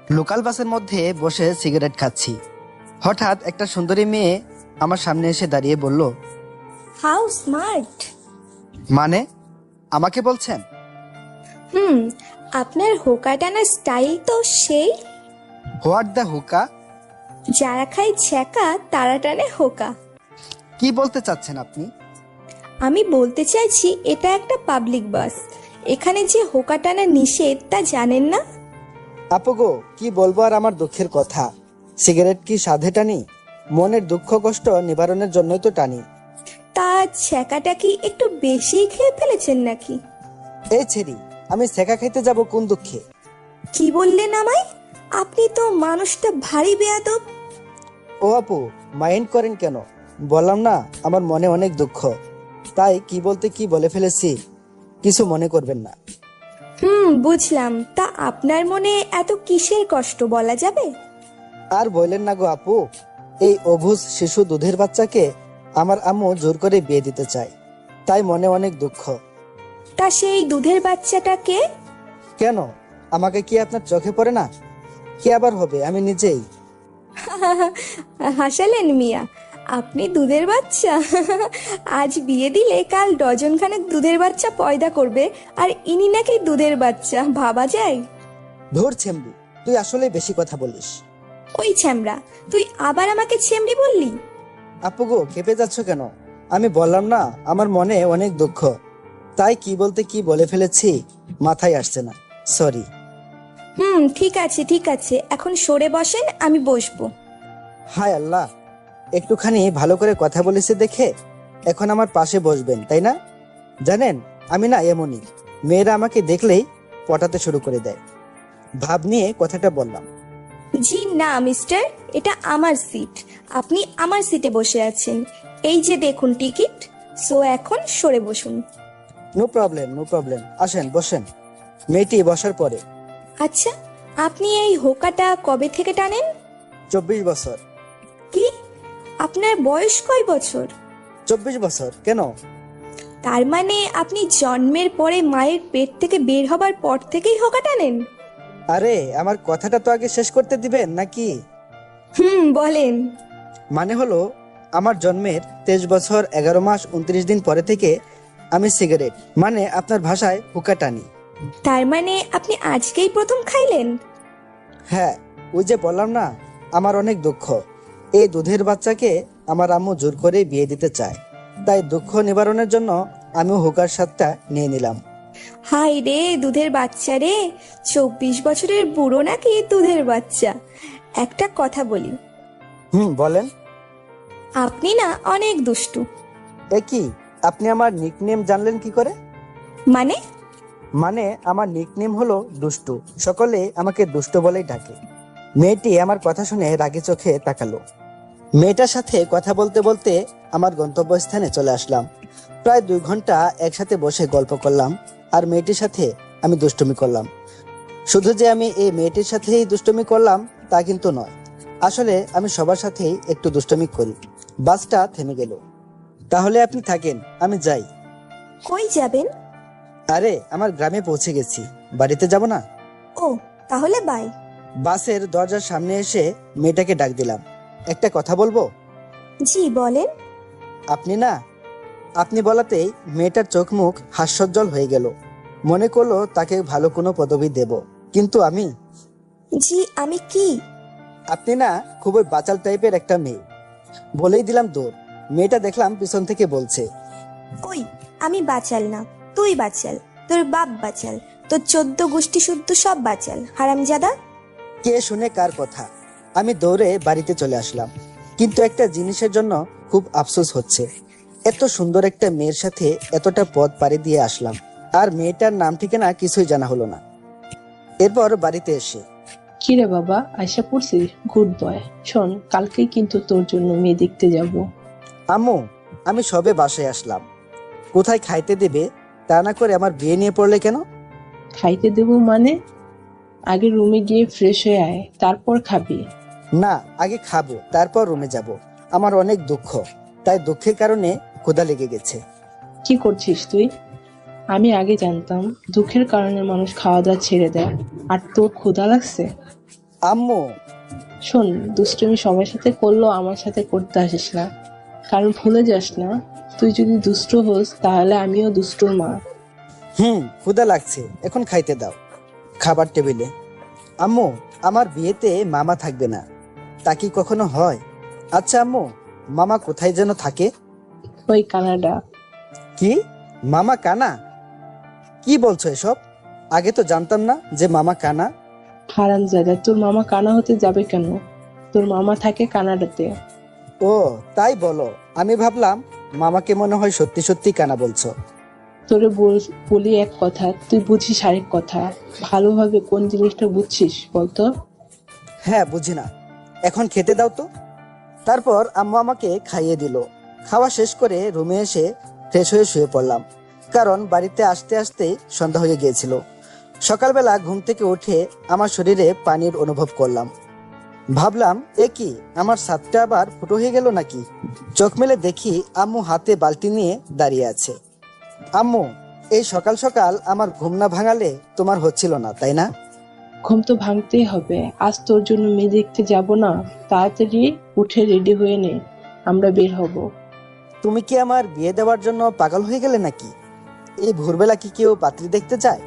Local বাসের মধ্যে বসে সিগারেট খাচ্ছি। হঠাৎ একটা সুন্দরী মেয়ে আমার সামনে এসে দাঁড়িয়ে বলল, হাউ স্মার্ট। মানে আমাকে বলছেন? হুম, আপনার হোকা টানার স্টাইল তো সেই। What the hookah? যারা খায় ছ্যাঁকা তারা টানে হোকা। কি বলতে চাচ্ছেন আপনি? আমি বলতে চাইছি এটা একটা পাবলিক বাস, এখানে যে হোকা টানা নিষেধ তা জানেন না? আপু গো, কি বলবো আর আমার দুঃখের কথা। সিগারেট কি সাধে টানি? মনের দুঃখ কষ্ট নিবারণের জন্যই তো টানি। তা ছ্যাঁকাটা কি একটু বেশি খেয়ে ফেলেছেন নাকি? এই ছেড়ি, আমি সেকা খাইতে যাব কোন দুঃখে? কি বললেন আমায়? আপনি তো মানুষটা ভারী বেয়াদব। ও আপু, মাইন্ড করেন কেন? বললাম না আমার মনে অনেক দুঃখ, তাই কি বলতে কি বলে ফেলেছি, কিছু মনে করবেন না। বুঝলাম। তা আপনার মনে এত কিসের কষ্ট বলা যাবে? আর বললেন না গো আপু, এই অবুঝ শিশু দুধের বাচ্চাকে আমার আম্মু জোর করে বিয়ে দিতে চায়, তাই মনে অনেক দুঃখ। তা সেই দুধের বাচ্চাটাকে? কেন, আমাকে কি আপনার চোখে পড়ে না? কি আবার হবে, আমি নিজেই। হাসালেন মিয়া, আপনি দুধের বাচ্চা? আজ বিয়ে দিলে কাল ডজন খানেক দুধের বাচ্চা পয়দা করবে, আর ইনি নাকি দুধের বাচ্চা, ভাবা যায়? ধর ছেমবি, তুই আসলে বেশি কথা বলিস। ওই ছ্যামড়া, তুই আবার আমাকে ছেমড়ি বললি? আপু গো, খেপে যাচ্ছ কেন? আমি বললাম না আমার মনে অনেক দুঃখ, তাই কি বলতে কি বলে ফেলেছি মাথায় আসছে না, সরি। ঠিক আছে ঠিক আছে, এখন সরে বসেন, আমি বসবো। হায় আল্লাহ, একটুখানি ভালো করে কথা বলেছে দেখে এখন আমার পাশে বসবেন, তাই না? জানেন, আমি না এমনই, মেয়েরা আমাকে দেখলেই পটাতে শুরু করে দেয়। ভাব নিয়ে কথাটা বললাম। জি না মিস্টার, এটা আমার সিট, আপনি আমার সিটে বসে আছেন, এই যে দেখুন টিকিট। সো এখন সরে বসুন। নো প্রবলেম, নো প্রবলেম, আসেন বসেন। মেয়েটি বসার পরে, আচ্ছা, আপনি এই হোকাটা কবে থেকে টানেন? 24 বছর। কি? আপনার বয়স কয় বছর? 24 বছর কেন? তার মানে আপনি জন্মের পরে মায়ের পেট থেকে বের হবার পর থেকেই হোকা টানেন? আরে আমার কথাটা তো আগে শেষ করতে দিবেন নাকি? বলেন। মানে হলো, আমার জন্মের 23 বছর 11 মাস 29 দিন পরে থেকে আমি সিগারেট, মানে আপনার ভাষায় হুকা টানি। তার মানে আপনি আজকেই প্রথম খাইলেন? হ্যাঁ, ওই যে বললাম না আমার অনেক দুঃখ, এই দুধের বাচ্চাকে আমার আম্মু জোর করে বিয়ে দিতে চায়, তাই দুঃখ নিবারণের জন্য আমিও হুকার স্বাদটা নিয়ে নিলাম। হাই রে দুধের বাচ্চা রে, 24 বছরের বুড়ো নাকি দুধের বাচ্চা? একটা কথা বলি, বলেন। আপনি না অনেক দুষ্টু। এ কি, আপনি আমার নিকনেম জানলেন কি করে? মানে? মানে আমার নিকনেম হলো দুষ্টু, সকলে আমাকে দুষ্টু বলেই ডাকে। মেয়েটি আমার কথা শুনে রাগী চোখে তাকালো। মেয়েটার সাথে কথা বলতে বলতে আমার গন্তব্যস্থানে চলে আসলাম। প্রায় 2 ঘন্টা একসাথে বসে গল্প করলাম, আর মেয়েটির সাথে আমি দুষ্টুমি করলাম। শুধু যে আমি এই মেয়েটির সাথেই দুষ্টুমি করলাম তা কিন্তু নয়, আসলে আমি সবার সাথেই একটু দুষ্টুমি করি। বাসটা থেমে গেল। তাহলে আপনি থাকেন, আমি যাই। কই যাবেন? আরে আমার গ্রামে পৌঁছে গেছি, বাড়িতে যাব না। ও, তাহলে বাই। বাসের দরজার সামনে এসে মেয়েটাকে ডাক দিলাম, একটা কথা বলবো। জি বলেন। আপনি বলাতেই মেয়েটার চোখ মুখ হাস্যোজ্জ্বল হয়ে গেল। মনে করলো তাকে ভালো কোনো পদবি দেব, কিন্তু আমি। জি, আমি কি? আপনি না খুবই বাচাল টাইপের একটা মেয়ে, বলেই দিলাম দৌড়। মেয়েটা দেখলাম পিছন থেকে বলছে, কই, আমি বাচাল না, তুই বাচাল, তোর বাপ বাচাল, তোর 14 গোষ্ঠী শুদ্ধ সব বাচাল, হারামজাদা। কে শুনে কার কথা। আমি দৌড়ে বাড়িতে চলে আসলাম, কিন্তু একটা জিনিসের জন্য খুব আফসোস হচ্ছে। এত সুন্দর একটা মেয়ের সাথে এতটা পথ পাড়ি দিয়ে আসলাম, আর মেয়েটার নাম ঠিকানা কিছুই জানা হলো না। এরপর বাড়িতে এসে, কিরে বাবা, আয়সা পড়ছিস? Good boy. শোন, কালকেই কিন্তু তোর জন্য মেয়ে দেখতে যাব। আম্মু, আমি সবে বাসায় আসলাম, কোথায় খাইতে দেবে? তা না করে আমার বিয়ে নিয়ে পড়লে কেন? খাইতে দেবো মানে? আগে রুমে গিয়ে ফ্রেশ হয়ে আয়, তারপর খাবি। না, আগে খাবো তারপর রুমে যাব। আমার অনেক দুঃখ, তাই দুঃখের কারণে ক্ষুধা লেগে গেছে। কি করছিস তুই? আমি আগে জানতাম দুঃখের কারণে মানুষ খাওয়া দাওয়া ছেড়ে দেয়, আর তোর ক্ষুধা লাগছে। আম্মু। শোন, দুষ্টুমি সবার সাথে করলেও আমার সাথে করতে আসিস না, কারণ ভুলে যাস না, তুই যদি দুষ্ট হোস তাহলে আমিও দুষ্টুর মা। ক্ষুধা লাগছে, এখন খাইতে দাও। খাবার টেবিলে। আম্মু, আমার বিয়েতে মামা থাকবে না, তা কি কখনো হয়? আচ্ছা আম্মু, মামা কোথায় যেন থাকে? ওই কানাডা। কি? মামা কানা? কি বলছো এসব? আগে তো জানতাম না যে মামা কানা। হারামজাদা, তোর মামা কানা হতে যাবে কেন? তোর মামা থাকে কানাডাতে। ও, তাই বলো। আমি ভাবলাম মামাকে মনে হয় সত্যি সত্যি কানা বলছো। তোরে বলি এক কথা, তুই বুঝিস আরেক কথা। ভালোভাবে কোন জিনিসটা বুঝছিস বলতো? হ্যাঁ, বুঝি না। এখন খেতে দাও তো। তারপর আম্মু আমাকে খাইয়ে দিল। খাওয়া শেষ করে রুমে এসে ফ্রেশ হয়ে শুয়ে পড়লাম, কারণ বাড়িতে আসতে আসতেই সন্ধ্যা হয়ে গিয়েছিল। সকালবেলা ঘুম থেকে উঠে আমার শরীরে পানির অনুভব করলাম। ভাবলাম, এ কি, আমার ছাদটা আবার ফুটো হয়ে গেল নাকি? চোখ মেলে দেখি আম্মু হাতে বালতি নিয়ে দাঁড়িয়ে আছে। আম্মু, এই সকাল সকাল আমার ঘুম না ভাঙালে তোমার হচ্ছিল না, তাই না? ঘুম তো ভাঙতেই হবে, আজ তোর জন্য মেয়ে দেখতে যাব না? তাড়াতাড়ি উঠে রেডি হয়ে নে, আমরা বের হব। তুমি কি আমার বিয়ে দেওয়ার জন্য পাগল হয়ে গেলে নাকি? এই ভোরবেলা কি কেউ পাত্রী দেখতে যায়?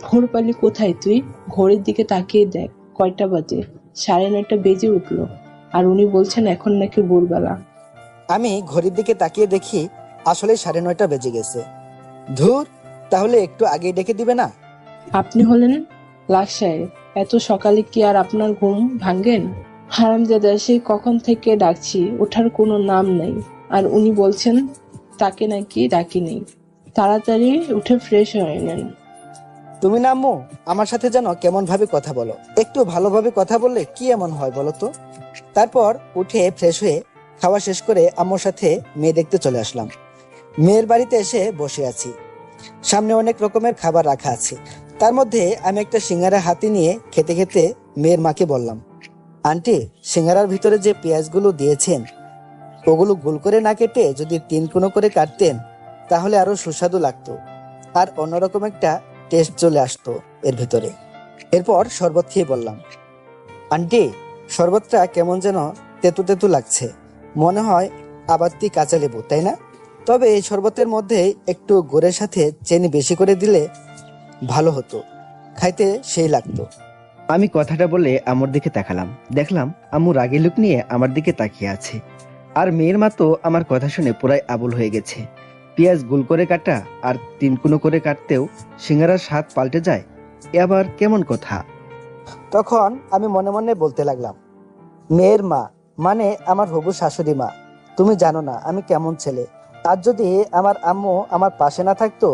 ভোর পালি কোথায় তুই? ঘড়ির দিকে তাকিয়ে দেখ, কয়টা বাজে? 9:30 বেজে উঠলো, আর উনি বলছেন এখন নাকি ভোরবেলা। আমি ঘড়ির দিকে তাকিয়ে দেখি আসলে 9:30 বেজে গেছে। ধুর, তাহলে একটু আগেই ডেকে দিবে না? আপনি হলেন লাশ সাহেব, এত সকালে কি আর আপনার ঘুম ভাঙ্গেন? হারামজাদা, সেই কখন থেকে ডাকছি, ওঠার কোনো নাম নাই, আর উনি বলছেন তাকে নাকি ডাকি নেই। তাড়াতাড়ি উঠে ফ্রেশ হয়ে নেন। তুমি না আম্মু, আমার সাথে যেন কেমন ভাবে কথা বলো। একটু ভালোভাবে কথা বললে কি এমন হয় বলো তো? তারপর উঠে ফ্রেশ হয়ে খাওয়া শেষ করে আম্মুর সাথে মেয়ে দেখতে চলে আসলাম। মেয়ের বাড়িতে এসে বসে আছি। সামনে অনেক রকমের খাবার রাখা আছে। তার মধ্যে আমি একটা সিঙ্গারা হাতে নিয়ে খেতে খেতে মেয়ের মাকে বললাম, আন্টি, সিঙ্গারার ভিতরে যে পেঁয়াজগুলো দিয়েছেন, ওগুলো গোল করে না কেটে যদি 3 কোণা করে কাটতেন তাহলে আরো সুস্বাদু লাগতো, আর অন্যরকম একটা টেস্ট চলে আসতো এর ভিতরে। এরপর শরবত খেয়ে বললাম, আন্টি, শরবতটা কেমন যেন তেতু তেতু লাগছে, মনে হয় আবাত্তি কাঁচা লেবু, তাই না? তবে এই শরবতের মধ্যে একটু গুড়ের সাথে চিনি বেশি করে দিলে ভালো হতো, খাইতে সেই লাগতো। আমি কথাটা বলে আম্মুর দিকে তাকালাম। দেখলাম আম্মু রাগী লুক নিয়ে আমার দিকে তাকিয়ে আছে। আর মেয়ের মা তো আমার কথা শুনে পুরাই আবুল হয়ে গেছে। পেঁয়াজ গোল করে কাটা আর 3 কোণা করে কাটতেও সিঙ্গারার স্বাদ পাল্টে যায়, এ আবার কেমন কথা? তখন আমি মনে মনে বলতে লাগলাম, মেয়ের মা মানে আমার হবু শাশুড়ি মা, তুমি জানো না আমি কেমন ছেলে। আর যদি আমার আম্মু আমার পাশে না থাকতো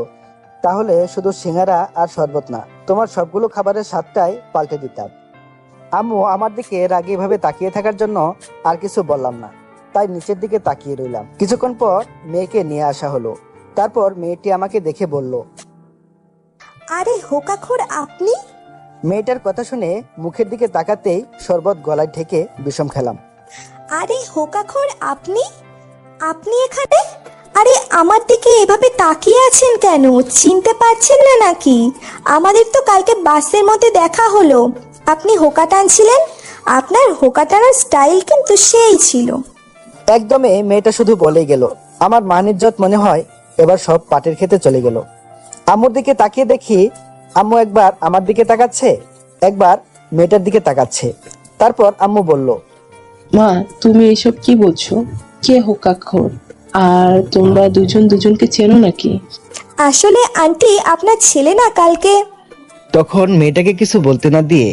তাহলে শুধু সিঙ্গারা আর শরবত না, তোমার সবগুলো খাবারের স্বাদটাই পাল্টে দিতাম। আম্মু আমার দিকে রাগী ভাবে তাকিয়ে থাকার জন্য আর কিছু বললাম না, তাই নিচের দিকে তাকিয়ে রইলাম। কিছুক্ষণ পর মেয়েকে নিয়ে আসা হলো। তারপর মেয়েটি আমাকে দেখে বলল, আরে হোকাখোর আপনি! মেয়েটার কথা শুনে মুখের দিকে তাকাতেই শরবত গলায় ঢেকে বিষম খেলাম। আরে হোকাখোর আপনি! আপনি এখানে? আরে আমার দিকে এভাবে তাকিয়ে আছেন কেন? চিনতে পারছেন না নাকি? আমাদের তো কালকে বাসের মধ্যে দেখা হলো, আপনি হোকা টানছিলেন। আপনার হোকা টানার স্টাইল কিন্তু সেই ছিল। একদমই, মেয়েটা শুধু বলেই গেল। আমার মান ইজ্জত মনে হয় এবার সব পাটের খেতে চলে গেল। আম্মুর দিকে তাকিয়ে দেখি আম্মু একবার আমার দিকে তাকাচ্ছে, একবার মেয়েটার দিকে তাকাচ্ছে। তারপর আম্মু বলল, মা, তুমি এসব কি বলছো? কে হোকাখোর? আর তোমরা দুজন দুজনকে চেনো নাকি? আসলে আন্টি, আপনার ছেলে না কালকে। তখন মেয়েটাকে কিছু বলতে না দিয়ে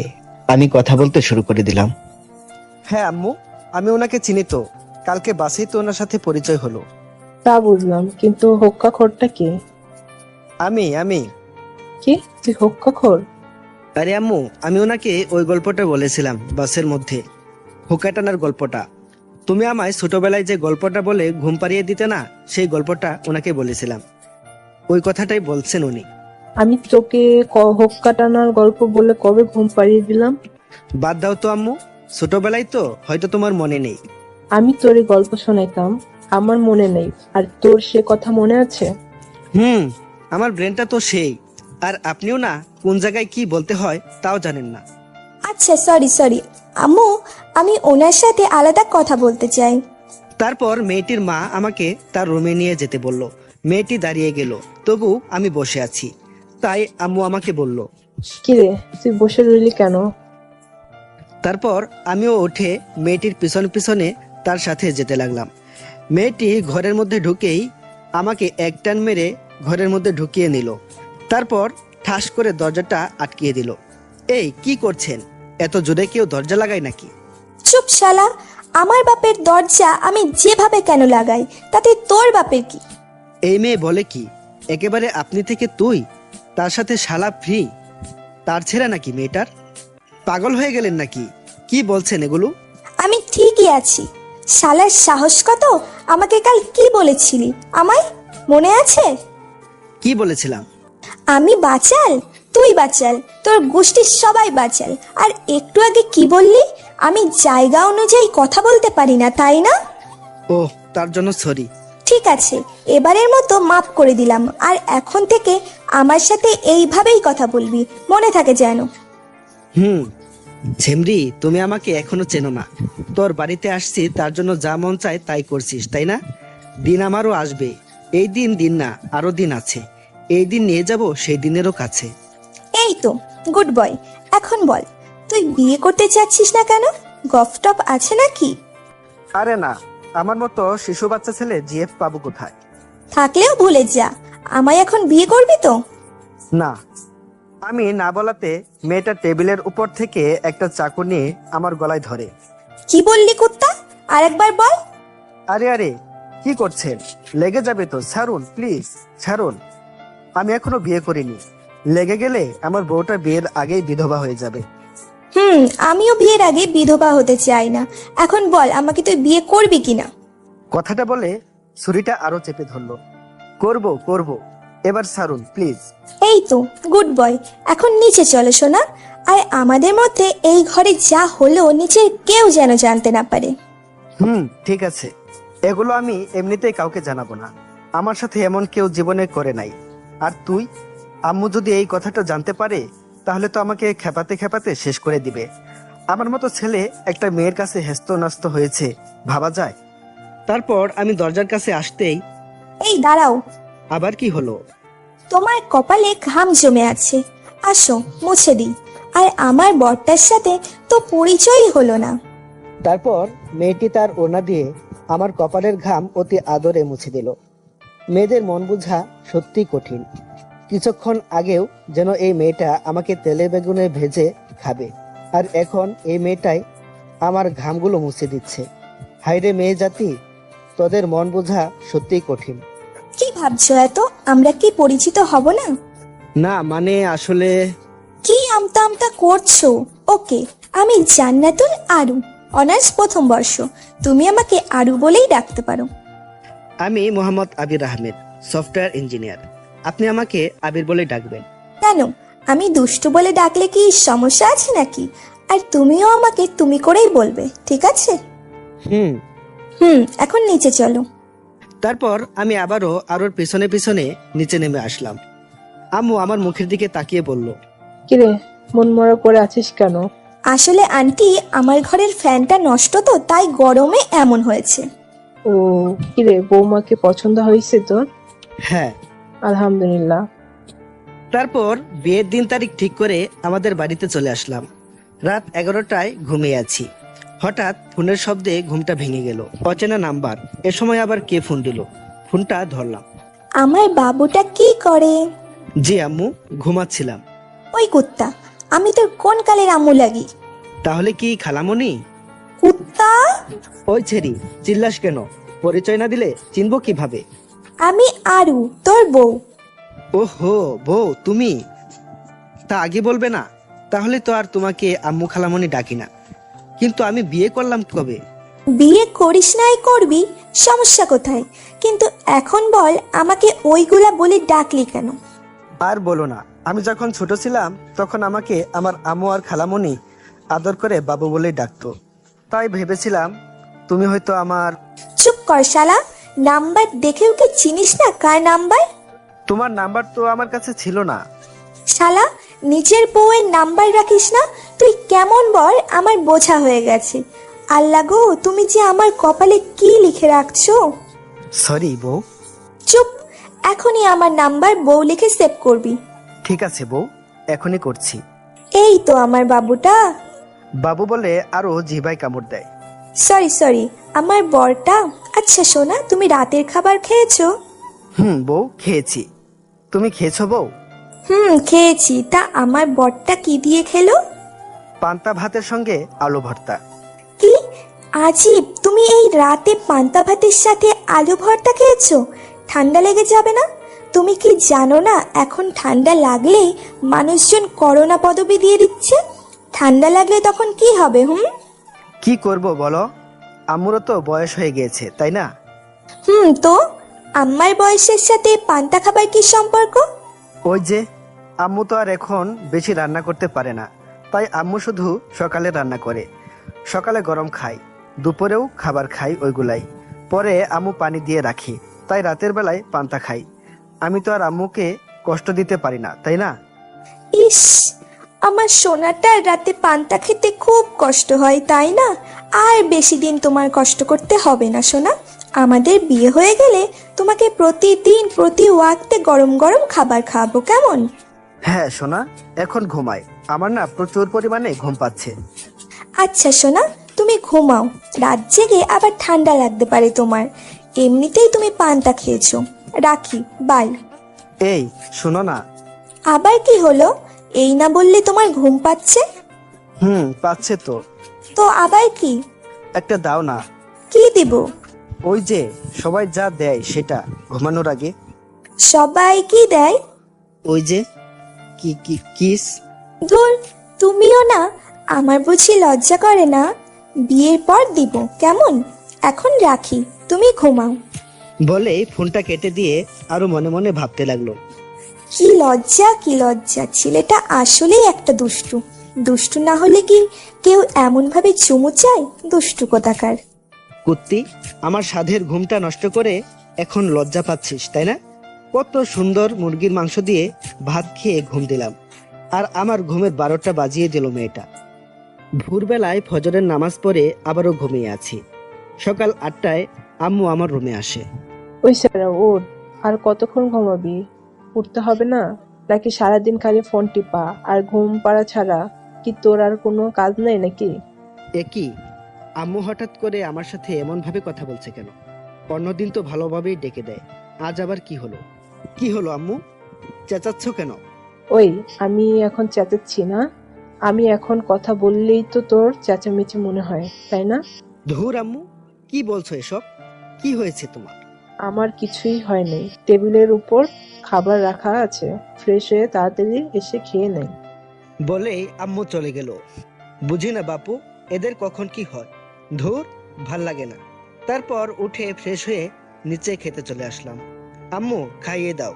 আমি কথা বলতে শুরু করে দিলাম। হ্যাঁ আম্মু, আমি ওনাকে চিনি তো, কালকে বাসেই তো ওনার সাথে পরিচয় হলো। তা বুঝলাম, কিন্তু হোক্কাখোরটা কে? আমি কে? তুই হোক্কাখোর? আরে আম্মু, আমি ওনাকে ওই গল্পটা বলেছিলাম বাসের মধ্যে, হুকা টানার গল্পটা। তুমি আমায় ছোটবেলায় যে গল্পটা বলে ঘুম পাড়িয়ে দিতে না, সেই গল্পটা ওনাকে বলেছিলাম। ওই কথাটাই বলছেন উনি। আমি তোকে হোক্কা টানার গল্প বলে কবে ঘুম পাড়িয়ে দিলাম? বাদ দাও তো আম্মু, ছোটবেলায় তো হয়তো তোমার মনে নেই। আমি তোরে গল্প শোনাইতাম, আমার মনে নেই, আর তোর সে কথা মনে আছে? আমার ব্রেনটা তো সেই। আর আপনিও না কোন জায়গায় কি বলতে হয় তাও জানেন না। আচ্ছা সরি সরি আম্মু, আমি ওনার সাথে আলাদা কথা বলতে চাই। তারপর মেয়েটির মা আমাকে তার রুমে নিয়ে যেতে বলল। মেয়েটি দাঁড়িয়ে গেল, তবু আমি বসে আছি। তাই আম্মু আমাকে বলল। কিরে, তুই বসে রইলি কেন? তারপর আমিও উঠে মেয়েটির পিছন পিছনে তার সাথে যেতে লাগলাম। মেয়েটি ঘরের মধ্যে ঢুকেই আমাকে এক টান মেরে ঘরের মধ্যে ঢুকিয়ে নিল। তারপর ঠাস করে দরজাটা আটকিয়ে দিল। এই কি করছেন? এত জোরে কেউ দরজা লাগায় নাকি? চুপ শালা, আমার বাপের দরজা আমি যেভাবে কেন লাগাই, তাতে তোর বাপের কি? এই মেয়ে বলে কি? একেবারে আপনি থেকে তুই, তার সাথে শালা ফ্রি। তার ছেড়ে নাকি মেয়েটার? পাগল হয়ে গেলেন নাকি? কি বলছেন এগুলো? আমি ঠিকই আছি। শালার সাহস কত! আমাকে কাল কি বলেছিলি আমায়, মনে আছে? কি বলেছিলাম? আমি বাচাল, তুই বাচাল, তোর গোষ্ঠীর সবাই বাচাল। আর একটু আগে কি বললি? আমি জায়গা অনুযায়ী কথা বলতে পারি না, তাই না? ও, তার জন্য সরি। ঠিক আছে, এবারের মতো মাফ করে দিলাম। আর এখন থেকে আমার সাথে এইভাবেই কথা বলবি, মনে থাকে যেন। ঝেমরি, তুমি আমাকে এখনো চেনো না। তোর বাড়িতে আসছি তার জন্য যা মন চায় তাই করছিস, তাই না? দিন আমারও আসবে। এই দিন দিন না, আরো দিন আছে। এই দিন নিয়ে যাব সেই দিনেরও কাছে। এই তো গুড বয়। এখন বল, তুই বিয়ে করতে চাচ্ছিস না কেন? গফটপ আছে নাকি? আরে না, আমার মতো শিশু বাচ্চা ছেলে জিএফ পাবো কোথায়? থাকলেও ভুলে যা, আমায় এখন বিয়ে করবি তো? না। আমি না বলাতে মেয়েটা টেবিলের উপর থেকে একটা চাকু নিয়ে আমার গলায় ধরে। কি বললি কুত্তা? আরেকবার বল। আরে আরে, কি করছেন? লেগে যাবে তো, ছাড়ুন প্লিজ, ছাড়ুন। আমি এখনো বিয়ে করিনি। লেগে গেলে আমার বউটা বিয়ের আগেই বিধবা হয়ে যাবে। আমিও বিয়ের আগে বিধবা হতে চাই না। এখন বল, আমাকে তুই বিয়ে করবি কিনা? কথাটা বলে ছুরিটা আরো চেপে ধরলো। করব করব, এবার ছাড়ুন প্লিজ। এই তো গুড বয়, এখন নিচে চলো সোনা। আর আমাদের মধ্যে এই ঘরে যা হলো নিচের কেউ যেন জানতে না পারে। ঠিক আছে। এগুলো আমি এমনিতেই কাউকে জানাবো না। আমার সাথে এমন কেউ জীবনে করে নাই। আর তুই, আম্মু যদি এই কথাটা জানতে পারে তাহলে তো আমাকে খেপাতে খেপাতে শেষ করে দিবে। আমার মতো ছেলে একটা মেয়ের কাছে হেস্ত নাস্ত হয়েছে, ভাবা যায়? তারপর আমি দরজার কাছে আসতেই। এই দাঁড়াও, আবার কি হলো? তোমার কপালে ঘাম জমে আছে, আসো মুছে দিই। আর আমার বরটার সাথে তো পরিচয়ই হলো না। তারপর মেয়েটি তার ওড়না দিয়ে আমার কপালের ঘাম অতি আদরে মুছে দিল। মেয়েদের মন বোঝা সত্যি কঠিন। কিছুক্ষণ আগেও যেন এই মেয়েটা আমাকে তেলে বেগুনে ভেজে খাবে, আর এখন এই মেয়েটাই আমার ঘামগুলো মুছে দিচ্ছে। হায়রে মেয়ে জাতি, তোদের মন বোঝা সত্যিই কঠিন। কি ভাবছো এত? আমরা কি পরিচিত হব না? না মানে আসলে কি আমতা আমতা করছো? ওকে, আমি জান্নাতুল আরু, অনার্স প্রথম বর্ষ। তুমি আমাকে আরু বলেই ডাকতে পারো। আমি মোহাম্মদ আবির আহমেদ, সফটওয়্যার ইঞ্জিনিয়ার। আপনি আমাকে আবির বলে ডাকবেন। কেন, আমি দুষ্টু বলে ডাকলে কি সমস্যা আছে নাকি? আর তুমিও আমাকে তুমি করেই বলবে, ঠিক আছে? হুম। এখন নিচে চলো। তারপর আমি আবারও আরোর পিছনে পিছনে নিচে নেমে আসলাম। আম্মু আমার মুখের দিকে তাকিয়ে বলল। কিরে, মন মরা করে আছিস কেন? আসলে আন্টি, আমার ঘরের ফ্যানটা নষ্ট তো, তাই গরমে এমন হয়েছে। ও, কিরে, বৌমাকে পছন্দ হয়েছে তোর? হ্যাঁ। আলহামদুলিল্লাহ। তারপর বিয়ের দিন তারিখ ঠিক করে আমাদের বাড়িতে চলে আসলাম। রাত 11টায় ঘুমিয়ে আছি। হঠাৎ ফোনের শব্দে ঘুমটা ভেঙে গেল। অচেনা নাম্বার। এ সময় আবার কে ফোন দিল? ফোনটা ধরলাম। আমার বাবুটা কি করে? জি আম্মু, ঘুমাচ্ছিলাম। ওই কুত্তা, আমি তোর কোন কালের আম্মু লাগি? তাহলে কি খালামণি? কুত্তা! ওই ছেড়ি, চিল্লাস কেন? পরিচয় না দিলে চিনবো কিভাবে? আমি আরু, তোর বউ। ওহো, বউ তুমি? তা আগে বলবে না? তাহলে তো আর তোমাকে আম্মু খালামণি ডাকি না। কিন্তু আমি বিয়ে করলাম কবে? বিয়ে করিস নাই করবি, সমস্যা কোথায়? কিন্তু এখন বল, আমাকে ওইগুলা বলে ডাকলি কেন? আর বলো না, আমি যখন ছোট ছিলাম তখন আমাকে আমার আম্মু আর খালামণি আদর করে বাবু বলেই ডাকতো। তাই ভেবেছিলাম তুমি হয়তো আমার। চুপ কর শালা, নাম্বার দেখেও কি চিনিস না কার নাম্বার? তোমার নাম্বার তো আমার কাছে ছিল না। শালা, নিজের বউয়ের নাম্বার রাখিস না? তুই কেমন বল, আমার বোঝা হয়ে গেছে। আল্লাহ গো, তুমি যে আমার কপালে কি লিখে রাখছো। সরি বউ। চুপ, এখনই আমার নাম্বার বউ লিখে সেভ করবি। ঠিক আছে বউ, এখনই করছি। এই তো আমার বাবুটা। বাবু বলে আরো জিভায় কামড় দেয়। সরি সরি, আমার বরটা। আচ্ছা সোনা, তুমি রাতের খাবার খেয়েছো? বউ খেয়েছি। তুমি খেয়েছো বউ? খেয়েছি। তা আমার বরটা কি দিয়ে খেলো? পান্তা ভাতের সঙ্গে আলু ভর্তা। কি আজীব, তুমি এই রাতে পান্তা ভাতের সাথে আলু ভর্তা খেয়েছো? ঠান্ডা লেগে যাবে না? তুমি কি জানো না এখন ঠান্ডা লাগলেই মানুষজন করোনা পদবি দিয়ে দিচ্ছে? ঠান্ডা লাগলে তখন কি হবে? কি করব বলো, আম্মুরও তো বয়স হয়ে গিয়েছে, তাই না? তো আমার বয়সের সাথে পান্তা খাবার কি সম্পর্ক? ওই যে, আম্মু তো আর এখন বেশি রান্না করতে পারে না, তাই আম্মু শুধু সকালে রান্না করে। সকালে গরম খাই, দুপুরেও খাবার খাই ওইগুলাই। পরে আম্মু পানি দিয়ে রাখি, তাই রাতের বেলায় পান্তা খাই। আমি তো আর আম্মুকে কষ্ট দিতে পারি না, তাই না? ইস, আমার সোনাটার রাতে পান্তা খেতে খুব কষ্ট হয়, তাই না? আর বেশি দিন তোমার কষ্ট করতে হবে না সোনা। আমাদের বিয়ে হয়ে গেলে তোমাকে প্রতিদিন প্রতি ওয়াক্তে গরম গরম খাবার খাবো, কেমন? হ্যাঁ সোনা, এখন ঘুমাই, আমার না প্রচুর পরিমাণে ঘুম পাচ্ছে। আচ্ছা সোনা, তুমি ঘুমাও। রাত জেগে আবার ঠান্ডা লাগতে পারে তোমার। এমনিতেই তুমি পান্তা খেয়েছো। রাখি, বাই। এই শোনো না। আবার কি হলো? এই না বললে তোমার ঘুম পাচ্ছে? পাচ্ছে তো। তো আবার কি? একটা দাও না। কি দিব? ওই যে সবাই যা দেয় সেটা, ঘুমানোর আগে। সবাই কি দেয়? ওই যে কিস। ধুর, তুমিও না। আমার বুঝি লজ্জা করে না? বিয়ের পর দিব, কেমন? এখন রাখি, তুমি ঘুমাও। বলে ফোনটা কেটে দিয়ে আরো মনে মনে ভাবতে লাগলো। কি লজ্জা, কি লজ্জা! ছেলেটা আসলেই একটা দুষ্টু। দুষ্টু না হলে কি কেউ এমন ভাবে চুমু চায়? দুষ্টু কোথাকার। কুত্তি, আমার সাধের ঘুমটা নষ্ট করে এখন লজ্জা পাচ্ছিস, তাই না? কত সুন্দর মুরগির মাংস দিয়ে ভাত খেয়ে ঘুম দিলাম, আর আমার ঘুমের 12টা বাজিয়ে দিল মেয়েটা। ভোরবেলায় ফজরের নামাজ পড়ে আবারও ঘুমিয়ে আছি। সকাল 8টায় আম্মু আমার রুমে আসে। ওই সারা ওঠ, আর কতক্ষণ ঘুমাবি? উঠতে হবে না? নাকি সারাদিন খালি ফোন টিপা আর ঘুম পাড়া ছাড়া কি তোর আর কোনো কাজ নেই নাকি? একই, আম্মু হঠাৎ করে আমার সাথে এমন ভাবে কথা বলছে কেন? অন্যদিন তো ভালোভাবেই ডেকে দেয়, আজ আবার কি হলো? কি হলো আম্মু, চেঁচাচ্ছ কেন? ওই, আমি এখন চেঁচাচ্ছি না। আমি এখন কথা বললেই তো তোর চেঁচামেচি মনে হয়, তাই না? ধুর আম্মু, কি বলছো এসব? কি হয়েছে তোমার? আমার কিছুই হয়নি। টেবিলের উপর খাবার রাখা আছে, ফ্রেশ হয়ে তাড়াতাড়ি এসে খেয়ে নেই। বলেই আম্মু চলে গেল। বুঝি না বাপু, এদের কখন কি হয়। ধুর, ভাল লাগে না। তারপর উঠে ফ্রেশ হয়ে নিচে খেতে চলে আসলাম। আম্মু খাইয়ে দাও।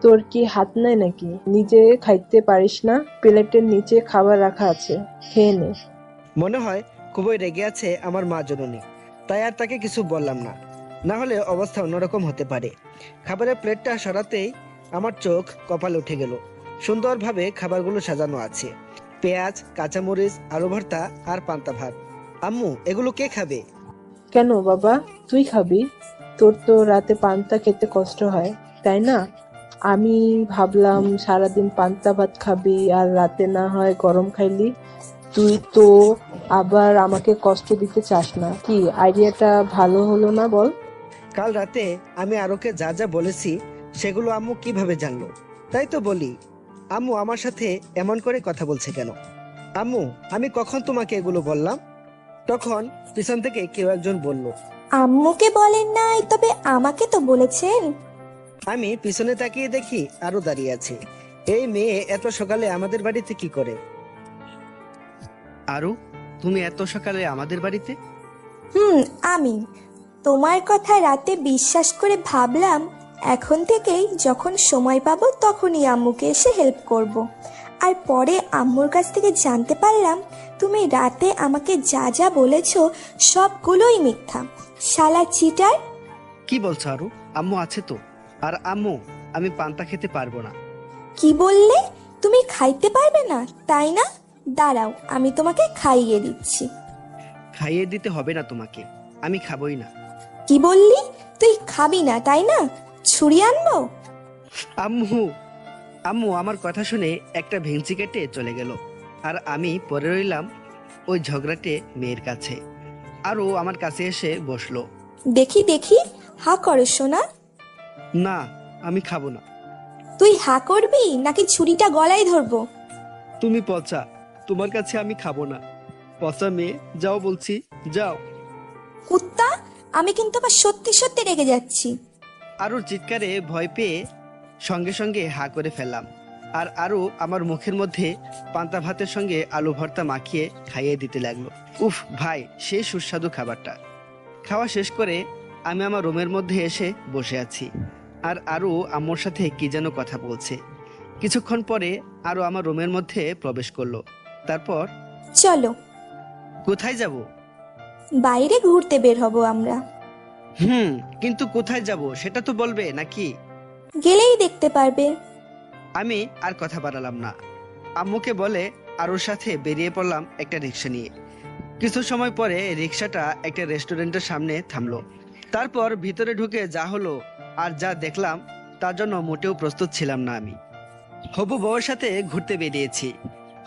তোর কি হাত নাই নাকি? নিজে খাইতে পারিস না? প্লেটের নিচে খাবার রাখা আছে, খেয়ে নে। মনে হয় খুবই রেগে আছে আমার মা জননী, তাই আর তাকে কিছু বললাম না, না হলে অবস্থা অন্যরকম হতে পারে। খাবারের প্লেটটা সরাতেই আমার চোখ কপালে উঠে গেল। সুন্দরভাবে খাবারগুলো সাজানো আছে, পেঁয়াজ, কাঁচামরিচ, আলু ভর্তা আর পান্তা ভাত। আম্মু, এগুলো কে খাবে? কেন বাবা, তুই খাবি? তোর তো রাতে পান্তা খেতে কষ্ট হয়, তাই না? আমি ভাবলাম সারাদিন পান্তা ভাত খাবি আর রাতে না হয় গরম খাইলি। তুই তো আবার আমাকে কষ্ট দিতে চাস না। কি আইডিয়াটা ভালো হলো না বল? কাল রাতে আমি আরোকে যা যা বলেছি সেগুলো আম্মু কিভাবে জানলো? তাই তো বলি, আম্মু আমার সাথে এমন করে কথা বলছে কেন? আম্মু, আমি কখন তোমাকে এগুলো বললাম? তখন পিছন থেকে কেউ একজন বলল। আম্মুকে বলেন নাই, তবে আমাকে তো বলেছেন। আমি পিছনে তাকিয়ে দেখি আরো দাঁড়িয়ে আছে। এই মেয়ে এত সকালে আমাদের বাড়িতে কি করে? আরু, তুমি এত সকালে আমাদের বাড়িতে? আমি তোমার কথা রাতে বিশ্বাস করে ভাবলাম এখন থেকেই যখন সময় পাবো তখনই আম্মুকে এসে হেল্প করব। আর পরে আম্মুর কাছ থেকে জানতে পারলাম তুমি রাতে আমাকে যা যা বলেছো সবগুলোই মিথ্যা। শালা চিটার! কি বলছো আরু? আম্মু আছে তো। আর আম্মু, আমি পান্তা খেতে পারবো না। কি বললে? তুমি খাইতে পারবে না তাই না? দাঁড়াও, আমি তোমাকে খাইয়ে দিচ্ছি। খাইয়ে দিতে হবে না তোমাকে, আমি খাবই না। কি বললি? তুই খাবি না তাই না? ছুরি আনবো? আম্মু আম্মু আমার কথা শুনে একটা ভেঙচি কেটে চলে গেল। আর আমি পরে রইলাম ওই ঝগড়াটে মেয়ের কাছে। আর ও আমার কাছে এসে বসলো। দেখি দেখি, হা করো সোনা। না, আমি খাবো না। তুই হা করবি নাকি ছুরিটা গলায় ধরবো? তুমি পচা, তোমার কাছে আমি খাবো না। পচা মেয়ে, যাও বলছি, যাও। কুত্তা, আমি কিন্তু আবার সত্যি সত্যি রেগে যাচ্ছি। আরুর চিৎকারে ভয় পেয়ে সঙ্গে সঙ্গে হা করে ফেললাম। আর আরু আমার মুখের মধ্যে পান্তা ভাতের সঙ্গে আলু ভর্তা মাখিয়ে খাইয়ে দিতে লাগলো। উফ ভাই, সেই সুস্বাদু খাবারটা। খাওয়া শেষ করে আমি আমার রুমের মধ্যে এসে বসে আছি। আর আরু আম্মুর সাথে কি যেন কথা বলছে। কিছুক্ষণ পরে আরু আমার রুমের মধ্যে প্রবেশ করলো। তারপর, চলো কোথায় যাব? বাইরে ঘুরতে বের হব আমরা। কিন্তু কোথায় যাব সেটা তো বলবে নাকি? গেলেই দেখতে পারবে। আমি আর কথা বাড়ালাম না। আম্মুকে বলে আরুর সাথে বেরিয়ে পড়লাম একটা রিক্সা নিয়ে। কিছু সময় পরে রিক্সাটা একটা রেস্টুরেন্টের সামনে থামলো। তারপর ভিতরে ঢুকে যা হলো আর যা দেখলাম তার জন্য মোটেও প্রস্তুত ছিলাম না আমি। হবু বউয়ের সাথে ঘুরতে বেরিয়েছি।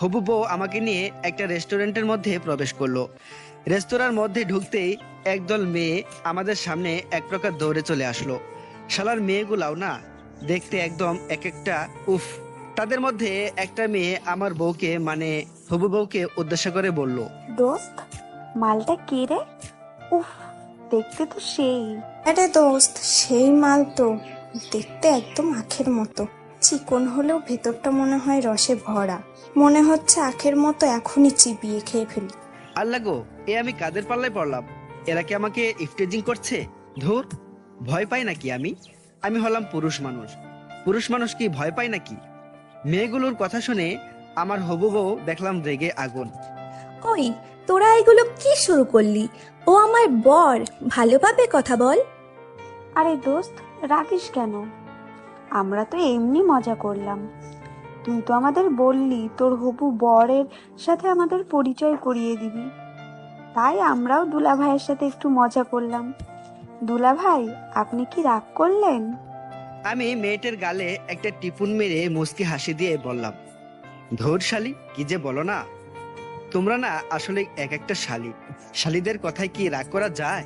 হবু বউ আমাকে নিয়ে একটা রেস্টুরেন্টের মধ্যে প্রবেশ করলো। রেস্তোরাঁর মধ্যে ঢুকতেই একদল মেয়ে আমাদের সামনে এক প্রকার দৌড়ে চলে আসলো। শালার মেয়েগুলাও না দেখতে একদম এক একটা উফ। তাদের মধ্যে একটা মেয়ে আমার বউকে মানে হবু বউকে উদ্দেশ্য করে বলল, দোস্ত, মালটা কে রে? উফ, দেখতে তো সেই। আরে দোস্ত, সেই মাল তো, দেখতে একদম আখের মতো। চিকন হলেও ভেতরটা মনে হয় রসে ভরা। মনে হচ্ছে আখের মতো এখনই চিবিয়ে খেয়ে ফেলি। আল্লাহ গো, এ আমি কাদের পাল্লায় পড়লাম? এরা কি আমাকে ইফটেজিং করছে? ধুর, ভয় পাই নাকি আমি? আমি হলাম পুরুষ মানুষ। পুরুষ মানুষ কি ভয় পায় নাকি? মেয়েগুলোর কথা শুনে আমার হবু বউ দেখলাম রেগে আগুন। ওই, তোরা এগুলো কি শুরু করলি? ও আমার বর, ভালোভাবে কথা বল। আরে দোস্ত, রাগিস কেন? আমরা তো এমনি মজা করলাম। তুই তো আমাদের বললি তোর হবু বরের সাথে আমাদের পরিচয় করিয়ে দিবি, তাই আমরাও দুলা ভাইয়ের সাথে একটু মজা করলাম। দুলা ভাই, আপনি কি রাগ করলেন? আমি মেয়েটার গালে একটা টিপুন মেরে মুচকি হাসি দিয়ে বললাম, ধুর শালি, কি যে বলো না তোমরা না, আসলে এক একটা শালি। শালিদের কথায় কি রাগ করা যায়?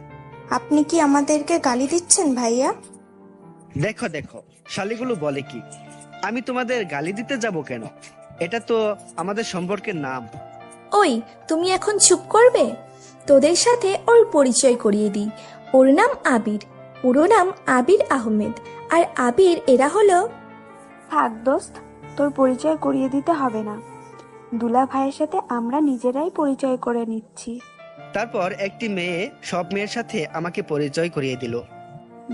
আপনি কি আমাদেরকে গালি দিচ্ছেন ভাইয়া? দেখো দেখো, শালিগুলো বলে কি? আমি তোমাদের গালি দিতে যাব কেন? এটা তো আমাদের সম্পর্কের নাম। ওই, তুমি এখন চুপ করবে? তোদের সাথে ওর পরিচয় করিয়ে দিই। ওর নাম আবির, পুরো নাম আবির আহমেদ। আর আবির এরা হলো। থাক দোস্ত, তোর পরিচয় করিয়ে দিতে হবে না। দুলা ভাইয়ের সাথে আমরা নিজেরাই পরিচয় করে নিচ্ছি। তারপর একটি মেয়ে সব মেয়ের সাথে আমাকে পরিচয় করিয়ে দিল।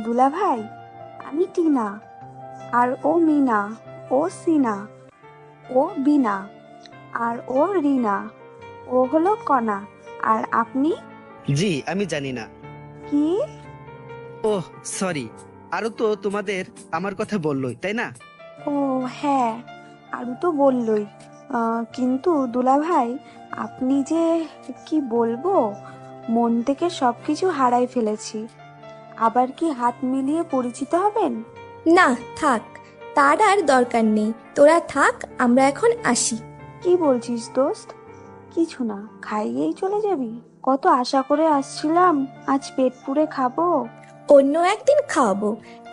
দুলা ভাই, আমি টিনা, আর ও মিনা, ও সিনা, ও বিনা, আর ও রিনা, ও হলো কণা। আর আপনি? জি, আমি জানি না। কি? ওহ সরি, আরো তো তোমাদের আমার কথা বললোই, তাই না? ও হ্যাঁ, আরু তো বললই। কিন্তু দুলা ভাই, আপনি যে কি বলবো, মন থেকে সবকিছু হারাই ফেলেছি। আবার কি হাত মিলিয়ে পরিচিত হবেন? না, থাক, তার আর দরকার নেই। তোরা থাক, আমরা এখন আসি। কি বলছিস দোস্ত? কিছু না, খাইয়েই চলে যাবি? কত আশা করে আসছিলাম, আজ পেট পুড়ে খাবো। অন্য একদিন খাওয়াবো,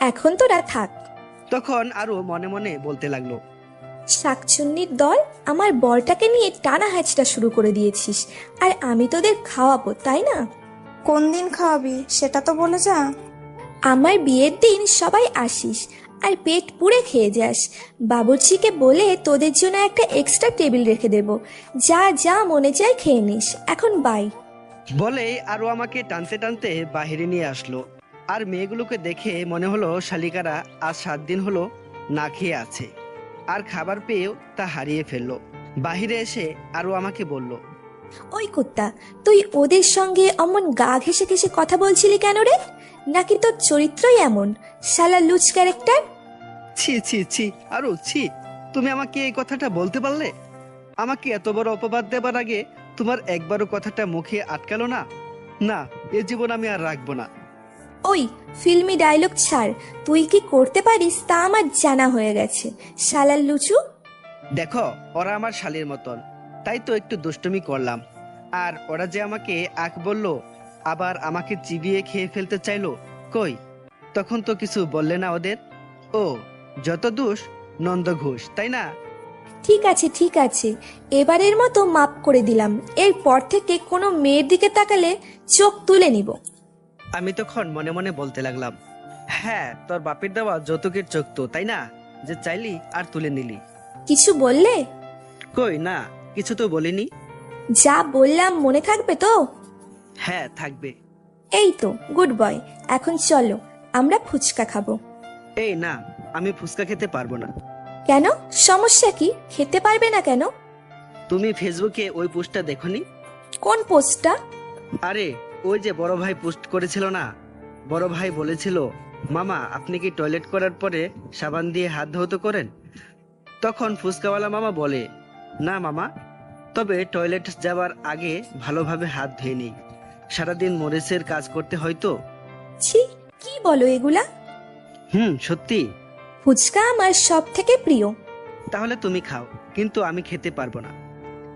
এখন তোরা থাক। তখন আরো মনে মনে বলতে লাগলো, শাকচুন্নির দল, আমার বরটাকে নিয়ে টানা হ্যাচটা শুরু করে দিয়েছিস। আর আমি তোদের খাওয়াবো, তাই না? কোন দিন খাওয়াবি সেটা তো বলে যা। আমার বিয়ের দিন সবাই আসিস আর পেট পুড়ে খেয়ে যাস। বাবুর্চিকে বলে তোদের জন্য একটা এক্সট্রা টেবিল রেখে দেব। যা যা মনে চায় খেয়ে নিস। এখন বাই। বলেই আরো আমাকে টানতে টানতে বাহিরে নিয়ে আসলো। আর মেয়েগুলোকে দেখে মনে হলো শালিকারা আজ 7 দিন হলো না খেয়ে আছে, আর খাবার পেয়েও তা হারিয়ে ফেললো। বাহিরে এসে আরো আমাকে বলল, ওই কুত্তা, তুই ওদের সঙ্গে অমন গা ঘেঁষে ঘেঁষে কথা বলছিলি কেন রে? নাকি তোর চরিত্রই এমন, শালা লুচ ক্যারেক্টার? ছি ছি ছি, আরো ছি। তুমি আমাকে এই কথাটা বলতে পারলে? আমাকে এত বড় অপবাদ দেবার আগে তোমার একবারও কথাটা মুখে আটকালো না? না, এ জীবন আমি আর রাখবো না। ওই ফিল্মি ডায়লগ ছাড়, তুই কি করতে পারিস তা আমার জানা হয়ে গেছে, শালার লুচু। দেখো, ওরা আমার শালীর মতন, তাই তো একটু দুষ্টুমি করলাম। আর ওরা যে আমাকে আখ বললো, আবার আমাকে চিবিয়ে খেয়ে ফেলতে চাইলো, কই তখন তো কিছু বললে না ওদের? ও, যত দোষ নন্দ ঘোষ, তাই না? ঠিক আছে ঠিক আছে, এবারের মতো মাপ করে দিলাম, এরপর থেকে কোনো মেয়ের দিকে তাকালে চোখ তুলে নিব। আমি তখন মনে মনে বলতে লাগলাম, হ্যাঁ, তোর বাপের দেওয়া যৌতুকের চোখ তো, তাই না, যে চাইলি আর তুলে নিলি। কিছু বললে? কই না, কিছু তো বলিনি। যা বললাম মনে থাকবে তো? হ্যাঁ, থাকবে। এই তো গুড বয়, এখন চলো আমরা ফুচকা খাবো। এই না, আমি ফুচকা খেতে পারবো না। কেন, সমস্যা কি? খেতে পারবে না কেন? তুমি ফেসবুকে ওই পোস্টটা দেখোনি? কোন পোস্টটা? আরে, ওই যে বড় ভাই পোস্ট করেছিল না। বড় ভাই বলেছিল, মামা আপনি কি টয়লেট করার পরে সাবান দিয়ে হাত ধৌত করেন? তখন ফুচকাওয়ালা মামা বলে, না মামা, তবে টয়লেট যাওয়ার আগে ভালোভাবে হাত ধুয়ে নিই, সারাদিন মরিচের কাজ করতে হয়তো। ছি, কি বলো এগুলা? সত্যি। ফুচকা আমার সব থেকে প্রিয়। তাহলে তুমি খাও, কিন্তু আমি খেতে পারবো না।